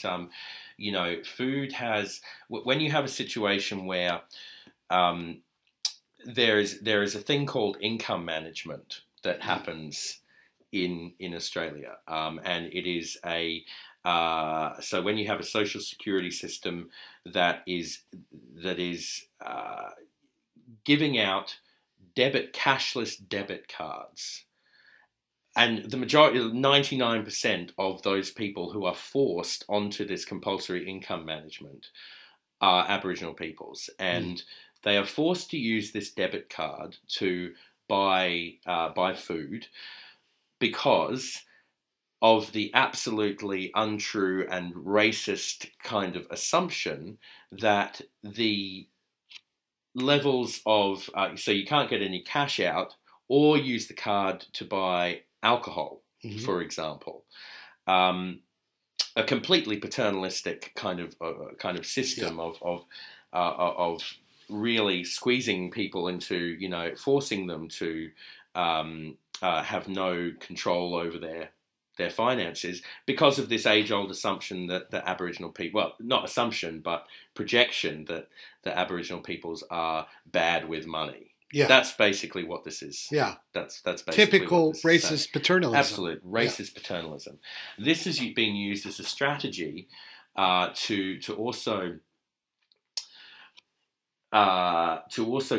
food has, when you have a situation where there is a thing called income management that happens in Australia. And it is so when you have a social security system that is giving out cashless debit cards, and the majority, 99% of those people who are forced onto this compulsory income management are Aboriginal peoples, and they are forced to use this debit card to buy food because of the absolutely untrue and racist kind of assumption that the levels of, so you can't get any cash out or use the card to buy alcohol, for example. A completely paternalistic kind of system of really squeezing people into, forcing them to have no control over their finances because of this age-old assumption that the Aboriginal people, well, not assumption, but projection that the Aboriginal peoples are bad with money. Yeah. That's basically what this is. Yeah. That's basically typical racist paternalism. Absolute racist paternalism. This is being used as a strategy to also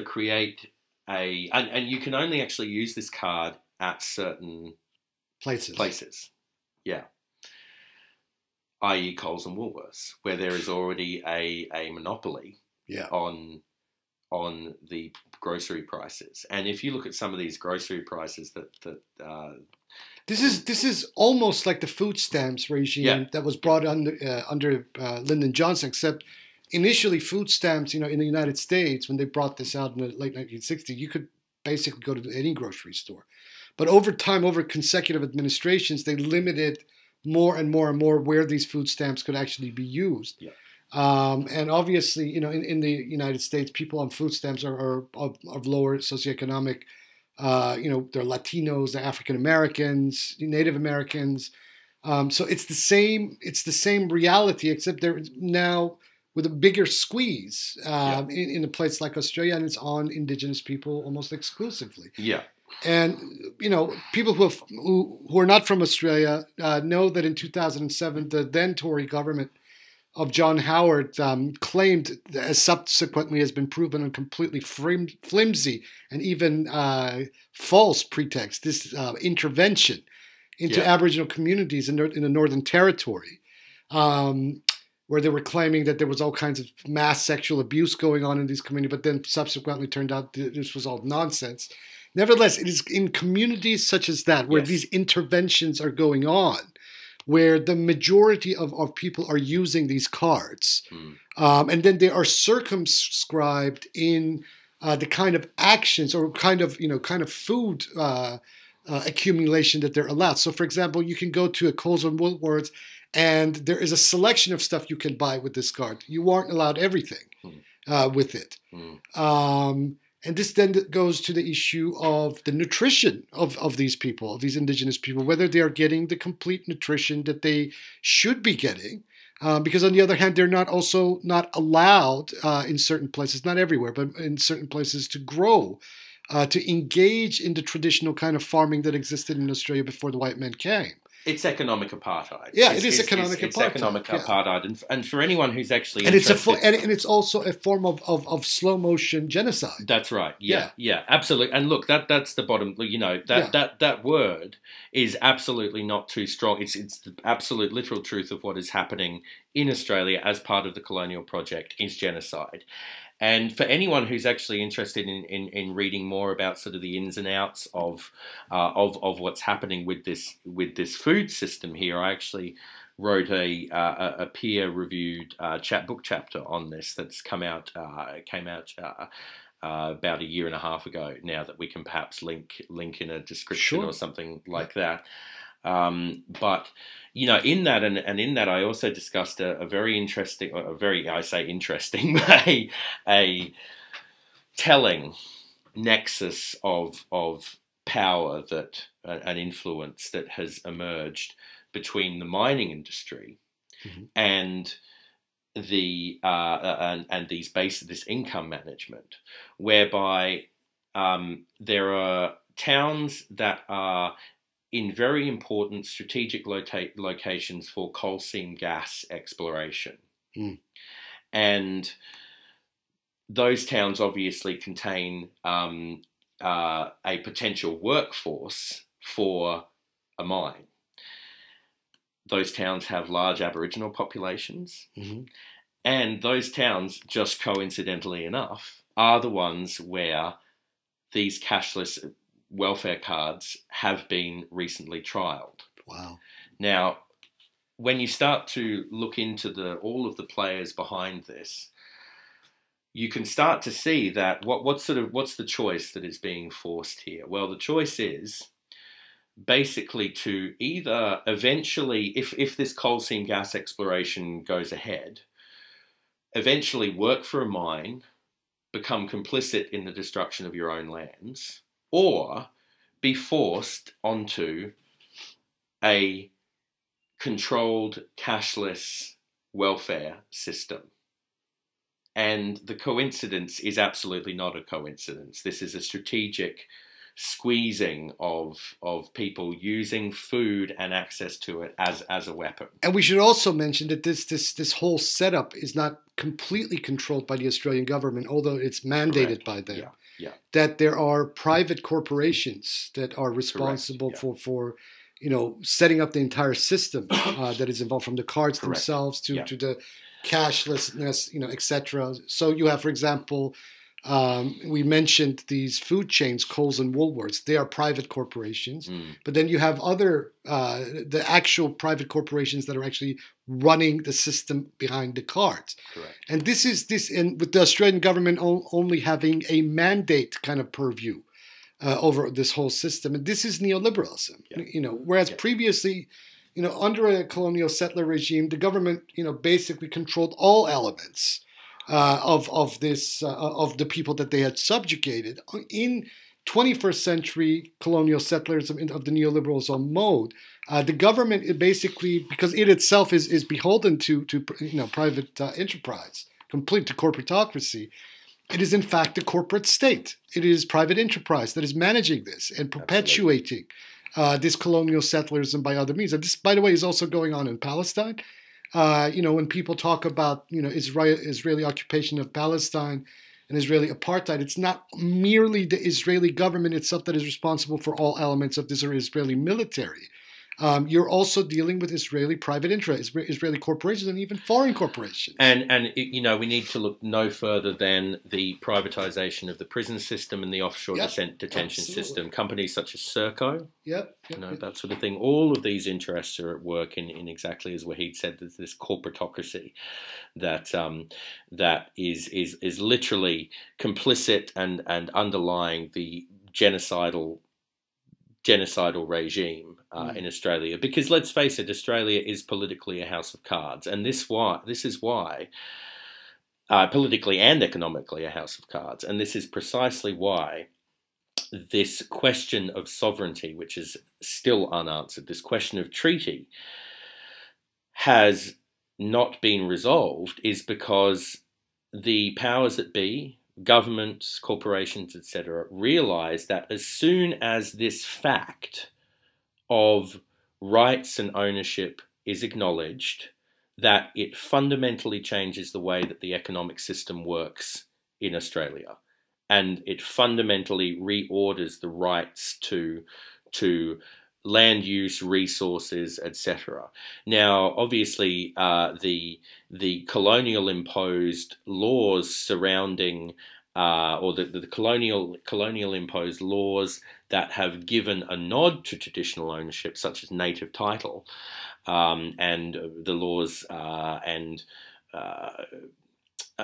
create and you can only actually use this card at certain places. Yeah. I.e. Coles and Woolworths, where there is already a monopoly on the grocery prices. And if you look at some of these grocery prices this is almost like the food stamps regime that was brought under Lyndon Johnson, except initially food stamps, in the United States, when they brought this out in the late 1960s, you could basically go to any grocery store. But over time, over consecutive administrations, they limited more and more and more where these food stamps could actually be used. Yeah. And obviously, in the United States, people on food stamps are of lower socioeconomic. They're Latinos, they're African Americans, Native Americans. So it's the same reality, except they're now with a bigger squeeze in a place like Australia, and it's on Indigenous people almost exclusively. Yeah. And people who are not from Australia know that in 2007, the then Tory government of John Howard claimed, as subsequently has been proven on completely flimsy and even false pretext, this intervention into Aboriginal communities in the Northern Territory, where they were claiming that there was all kinds of mass sexual abuse going on in these communities, but then subsequently turned out this was all nonsense. Nevertheless, it is in communities such as that where these interventions are going on, where the majority of people are using these cards, and then they are circumscribed in the kind of actions or kind of food accumulation that they're allowed. So, for example, you can go to a Coles or Woolworths, and there is a selection of stuff you can buy with this card. You aren't allowed everything with it. And this then goes to the issue of the nutrition of these people, of these Indigenous people, whether they are getting the complete nutrition that they should be getting. Because on the other hand, they're not allowed in certain places, not everywhere, but in certain places to grow, to engage in the traditional kind of farming that existed in Australia before the white men came. It's economic apartheid. Yeah, it is economic apartheid. It's economic apartheid, and for anyone who's actually interested, and it's also a form of slow motion genocide. That's right. Yeah, absolutely. And look, that's the bottom. That word is absolutely not too strong. It's the absolute literal truth of what is happening in Australia as part of the colonial project is genocide. And for anyone who's actually interested in reading more about sort of the ins and outs of what's happening with this food system here, I actually wrote a peer-reviewed book chapter on this that's came out about a year and a half ago now, that we can perhaps link in a description or something like that. But in that I also discussed a very interesting, a telling nexus of power that an influence that has emerged between the mining industry and the and this income management, whereby there are towns that are in very important strategic locations for coal seam gas exploration. And those towns obviously contain a potential workforce for a mine. Those towns have large Aboriginal populations, and those towns, just coincidentally enough, are the ones where these cashless welfare cards have been recently trialled. Wow. Now, when you start to look into all of the players behind this, you can start to see that what's the choice that is being forced here? Well, the choice is basically to either eventually, if this coal seam gas exploration goes ahead, eventually work for a mine, become complicit in the destruction of your own lands, or be forced onto a controlled cashless welfare system. And the coincidence is absolutely not a coincidence. This is a strategic squeezing of people using food and access to it as a weapon. And we should also mention that this whole setup is not completely controlled by the Australian government, although it's mandated by them. That there are private corporations that are responsible for setting up the entire system that is involved, from the cards themselves to the cashlessness, etc. So you have, for example, we mentioned these food chains, Coles and Woolworths. They are private corporations, but then you have other, the actual private corporations that are actually running the system behind the cards. Correct. And and with the Australian government only having a mandate kind of purview over this whole system, and this is neoliberalism. Whereas previously, under a colonial settler regime, the government, basically controlled all elements of the people that they had subjugated. In 21st century colonial settlerism of the neoliberalism mode, the government basically, because it itself is beholden to private enterprise, complete to corporatocracy, it is in fact the corporate state. It is private enterprise that is managing this and perpetuating this colonial settlerism by other means. And this, by the way, is also going on in Palestine. When people talk about Israeli occupation of Palestine and Israeli apartheid, it's not merely the Israeli government itself that is responsible for all elements of this Israeli military. You're also dealing with Israeli private interests, Israeli corporations, and even foreign corporations. And we need to look no further than the privatization of the prison system and the offshore detention system. Companies such as Serco, that sort of thing. All of these interests are at work in exactly as Wahid said. There's this corporatocracy that is literally complicit and underlying the genocidal regime in Australia, because let's face it, Australia is politically a house of cards, and this is why politically and economically a house of cards, and this is precisely why this question of sovereignty, which is still unanswered, this question of treaty, has not been resolved, is because the powers that be, governments, corporations, etc., realize that as soon as this fact of rights and ownership is acknowledged, that it fundamentally changes the way that the economic system works in Australia, and it fundamentally reorders the rights to land use, resources, etc. Now, obviously, the colonial imposed laws surrounding, or the colonial imposed laws that have given a nod to traditional ownership, such as native title, and the laws and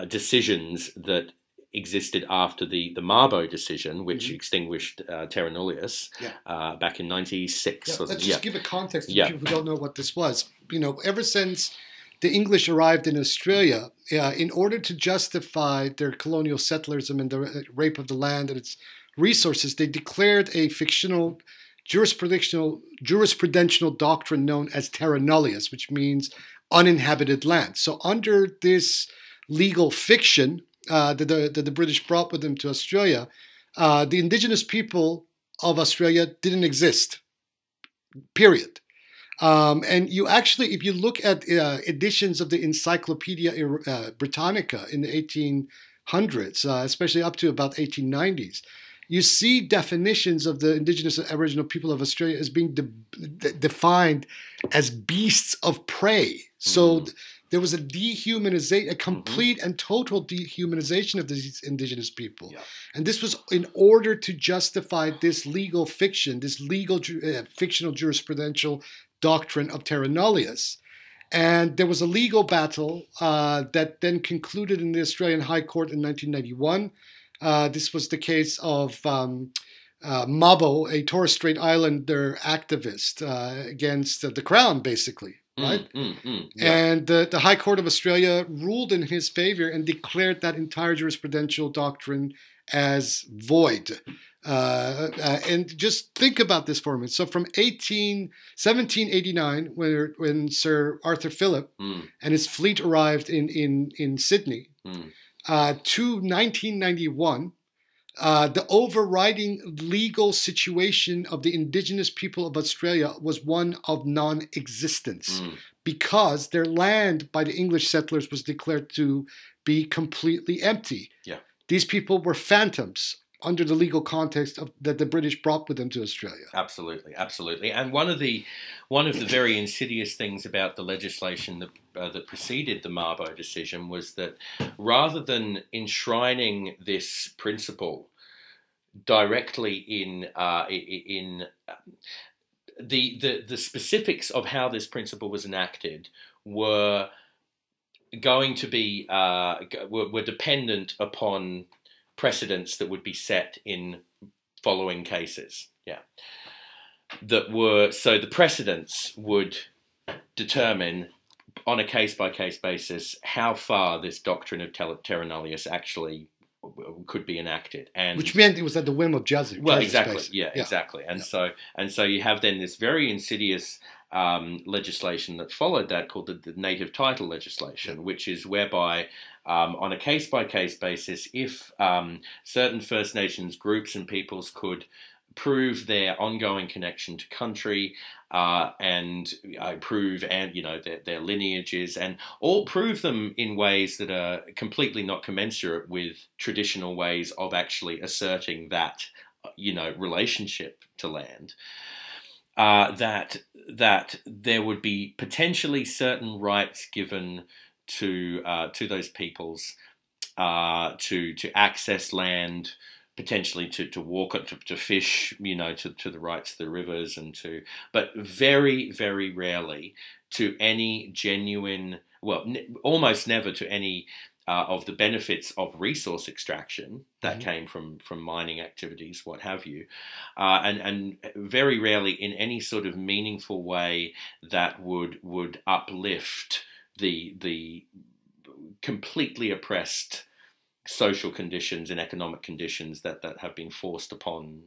decisions that existed after the Mabo decision, which extinguished terra nullius back in '96. Let's just give a context to people who don't know what this was. Ever since the English arrived in Australia, in order to justify their colonial settlerism and the rape of the land and its resources, they declared a fictional jurisprudential doctrine known as terra nullius, which means uninhabited land. So under this legal fiction that the British brought with them to Australia, the indigenous people of Australia didn't exist, period. And you actually, if you look at editions of the Encyclopedia Britannica in the 1800s, especially up to about 1890s, you see definitions of the indigenous and Aboriginal people of Australia as being defined as beasts of prey. So there was a dehumanization, a complete and total dehumanization of these indigenous people. And this was in order to justify this legal fiction, this legal fictional jurisprudential doctrine of terra nullius. And there was a legal battle that then concluded in the Australian High Court in 1991. This was the case of Mabo, a Torres Strait Islander activist against the Crown, basically. Right? And the High Court of Australia ruled in his favor and declared that entire jurisprudential doctrine as void. And just think about this for a minute. So from 1789, when Sir Arthur Phillip and his fleet arrived in Sydney, to 1991, the overriding legal situation of the indigenous people of Australia was one of non-existence because their land by the English settlers was declared to be completely empty. Yeah. These people were phantoms under the legal context that the British brought with them to Australia. Absolutely, absolutely. And one of the very insidious things about the legislation that preceded the Mabo decision was that rather than enshrining this principle directly in the specifics of how this principle was enacted were going to be were dependent upon precedents that would be set in following cases. Yeah, so the precedents would determine on a case-by-case basis how far this doctrine of terra nullius actually could be enacted, and which meant it was at the whim of judges. Well, exactly, basically. Exactly, and so you have then this very insidious legislation that followed that called the native title legislation, which is whereby on a case-by-case basis, if certain First Nations groups and peoples could prove their ongoing connection to country and prove their lineages, and all prove them in ways that are completely not commensurate with traditional ways of actually asserting that relationship to land, that there would be potentially certain rights given to those peoples to access land, potentially to walk it, to fish, to the rights to the rivers, but very, very rarely to any genuine, almost never to any of the benefits of resource extraction that came from mining activities, what have you, and very rarely in any sort of meaningful way that would uplift the completely oppressed social conditions and economic conditions that have been forced upon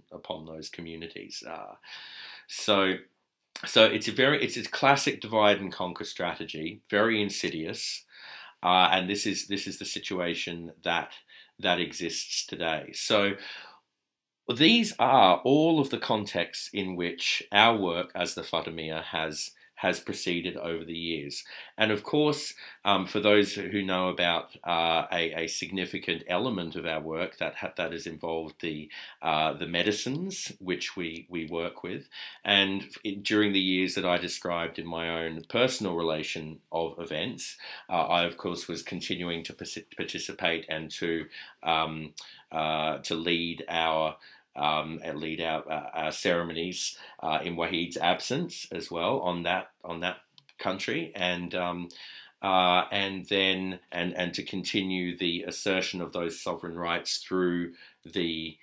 those communities. So it's a classic divide and conquer strategy, very insidious, and this is the situation that exists today. So these are all of the contexts in which our work as the Fāṭimīya has proceeded over the years. And of course, for those who know about a significant element of our work that has involved the medicines which we work with, and during the years that I described in my own personal relation of events, I of course was continuing to participate and to lead our ceremonies in Wahid's absence as well on that country, and to continue the assertion of those sovereign rights through the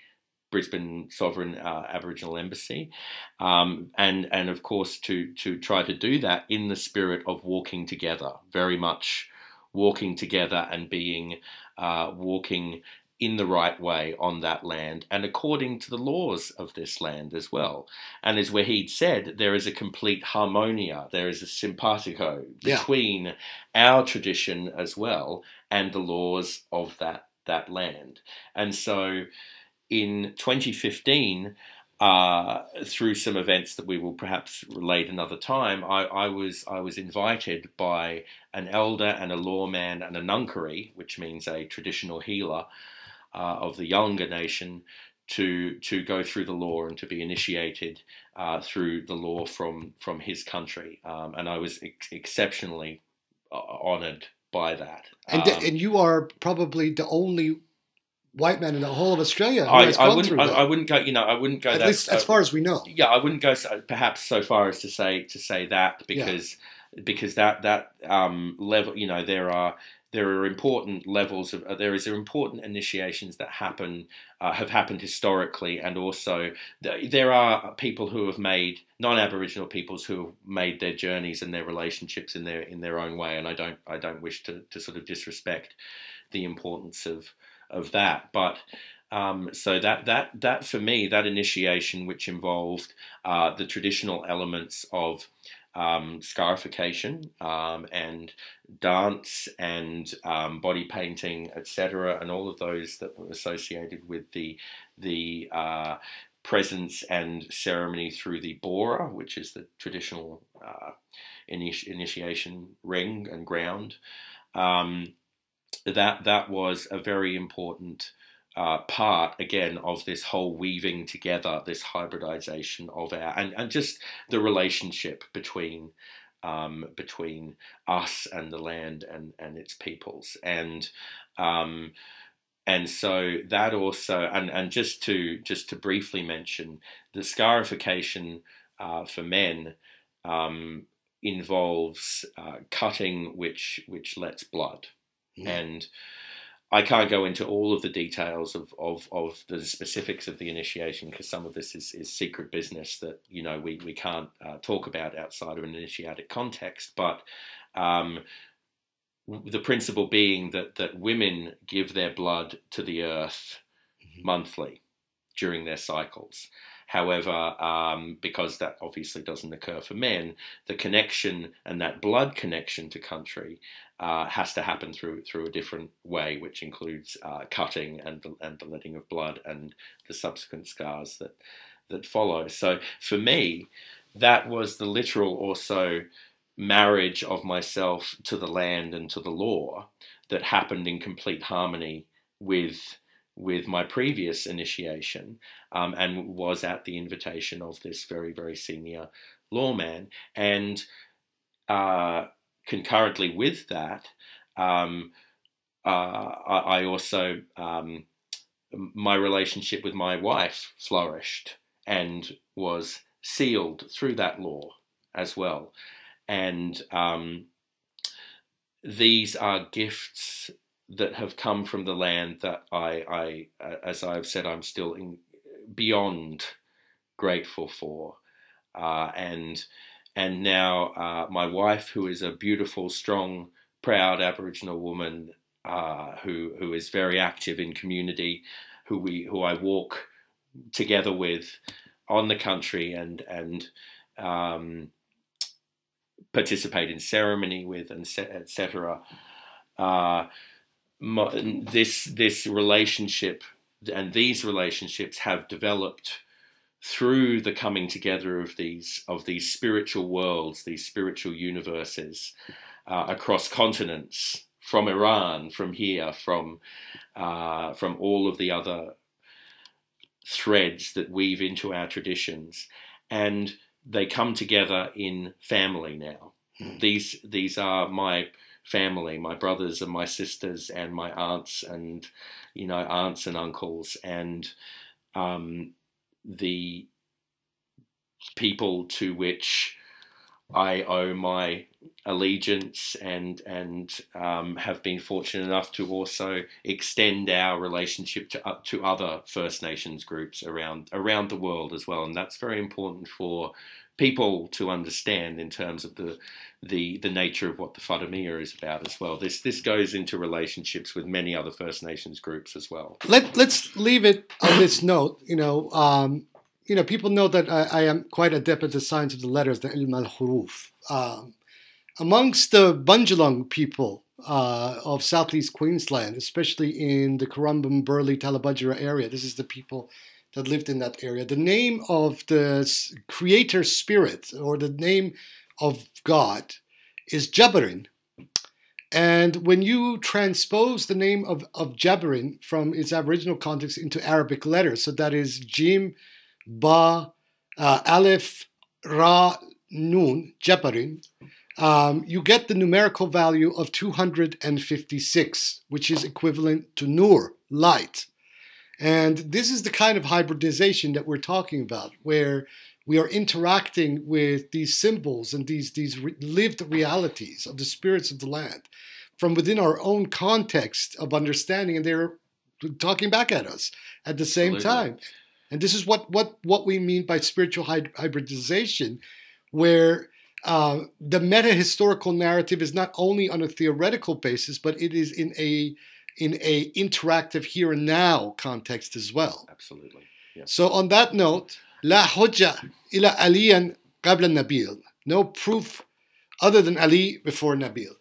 Brisbane Sovereign Aboriginal Embassy, and of course to try to do that in the spirit of walking together, very much walking together and being walking in the right way on that land and according to the laws of this land as well. And as Wahid said, there is a complete harmonia, there is a simpatico between our tradition as well and the laws of that land. And so in 2015, through some events that we will perhaps relate another time, I was invited by an elder and a lawman and a nunkery, which means a traditional healer, of the Yolngu nation, to go through the law and to be initiated through the law from his country, and I was exceptionally honoured by that. And you are probably the only white man in the whole of Australia who has gone through that. I wouldn't go. I wouldn't go. At least as far as we know. Yeah, I wouldn't go perhaps so far as to say that because that level. There are important levels of there is important initiations that have happened historically, and also there are people who have made non-Aboriginal peoples who have made their journeys and their relationships in their own way, and I don't wish to sort of disrespect the importance of that, but so that for me, that initiation, which involved the traditional elements of scarification and dance and body painting, etc., and all of those that were associated with the presence and ceremony through the bora, which is the traditional initiation ring and ground. That was a very important part, again, of this whole weaving together, this hybridization of and just the relationship between us and the land and its peoples. And so that also, and just to briefly mention, the scarification for men involves cutting which lets blood. Mm. And I can't go into all of the details of the specifics of the initiation, because some of this is secret business that, you know, we can't talk about outside of an initiatic context. But the principle being that women give their blood to the earth monthly during their cycles. However, because that obviously doesn't occur for men, the connection and that blood connection to country has to happen through a different way, which includes cutting and the letting of blood and the subsequent scars that follow. So for me, that was the literal also marriage of myself to the land and to the law that happened in complete harmony with my previous initiation, and was at the invitation of this very, very senior lawman. And concurrently with that, I also, my relationship with my wife flourished and was sealed through that law as well. And these are gifts that have come from the land that I as I've said, I'm still beyond grateful for. And now my wife, who is a beautiful, strong, proud Aboriginal woman, who is very active in community, who I walk together with on the country and participate in ceremony with, and etc. This relationship and these relationships have developed through the coming together of these spiritual worlds, these spiritual universes across continents, from Iran, from here, from all of the other threads that weave into our traditions, and they come together in family now. These are my family, my brothers and my sisters and my aunts and, aunts and uncles, and the people to which I owe my allegiance and have been fortunate enough to also extend our relationship to other First Nations groups around the world as well. And that's very important for people to understand in terms of the nature of what the Fāṭimīya is about as well. This goes into relationships with many other First Nations groups as well. Let's leave it on this note. People know that I am quite adept at the science of the letters, the ilm al-huruf. Amongst the Bundjalung people of southeast Queensland, especially in the Currumbin, Burleigh, Tallabudgera area, this is the people that lived in that area. The name of the creator spirit, or the name of God, is Jabarin. And when you transpose the name of Jabarin from its Aboriginal context into Arabic letters, so that is Jim, Ba, Aleph, Ra, Nun, Jabarin, you get the numerical value of 256, which is equivalent to Nur, light. And this is the kind of hybridization that we're talking about, where we are interacting with these symbols and these lived realities of the spirits of the land from within our own context of understanding, and they're talking back at us at the same time. And this is what we mean by spiritual hybridization, where the meta-historical narrative is not only on a theoretical basis, but it is in a interactive here and now context as well. Absolutely. Yeah. So on that note, لا حجة إلى عليا قبل النبيل. No proof other than Ali before Nabil.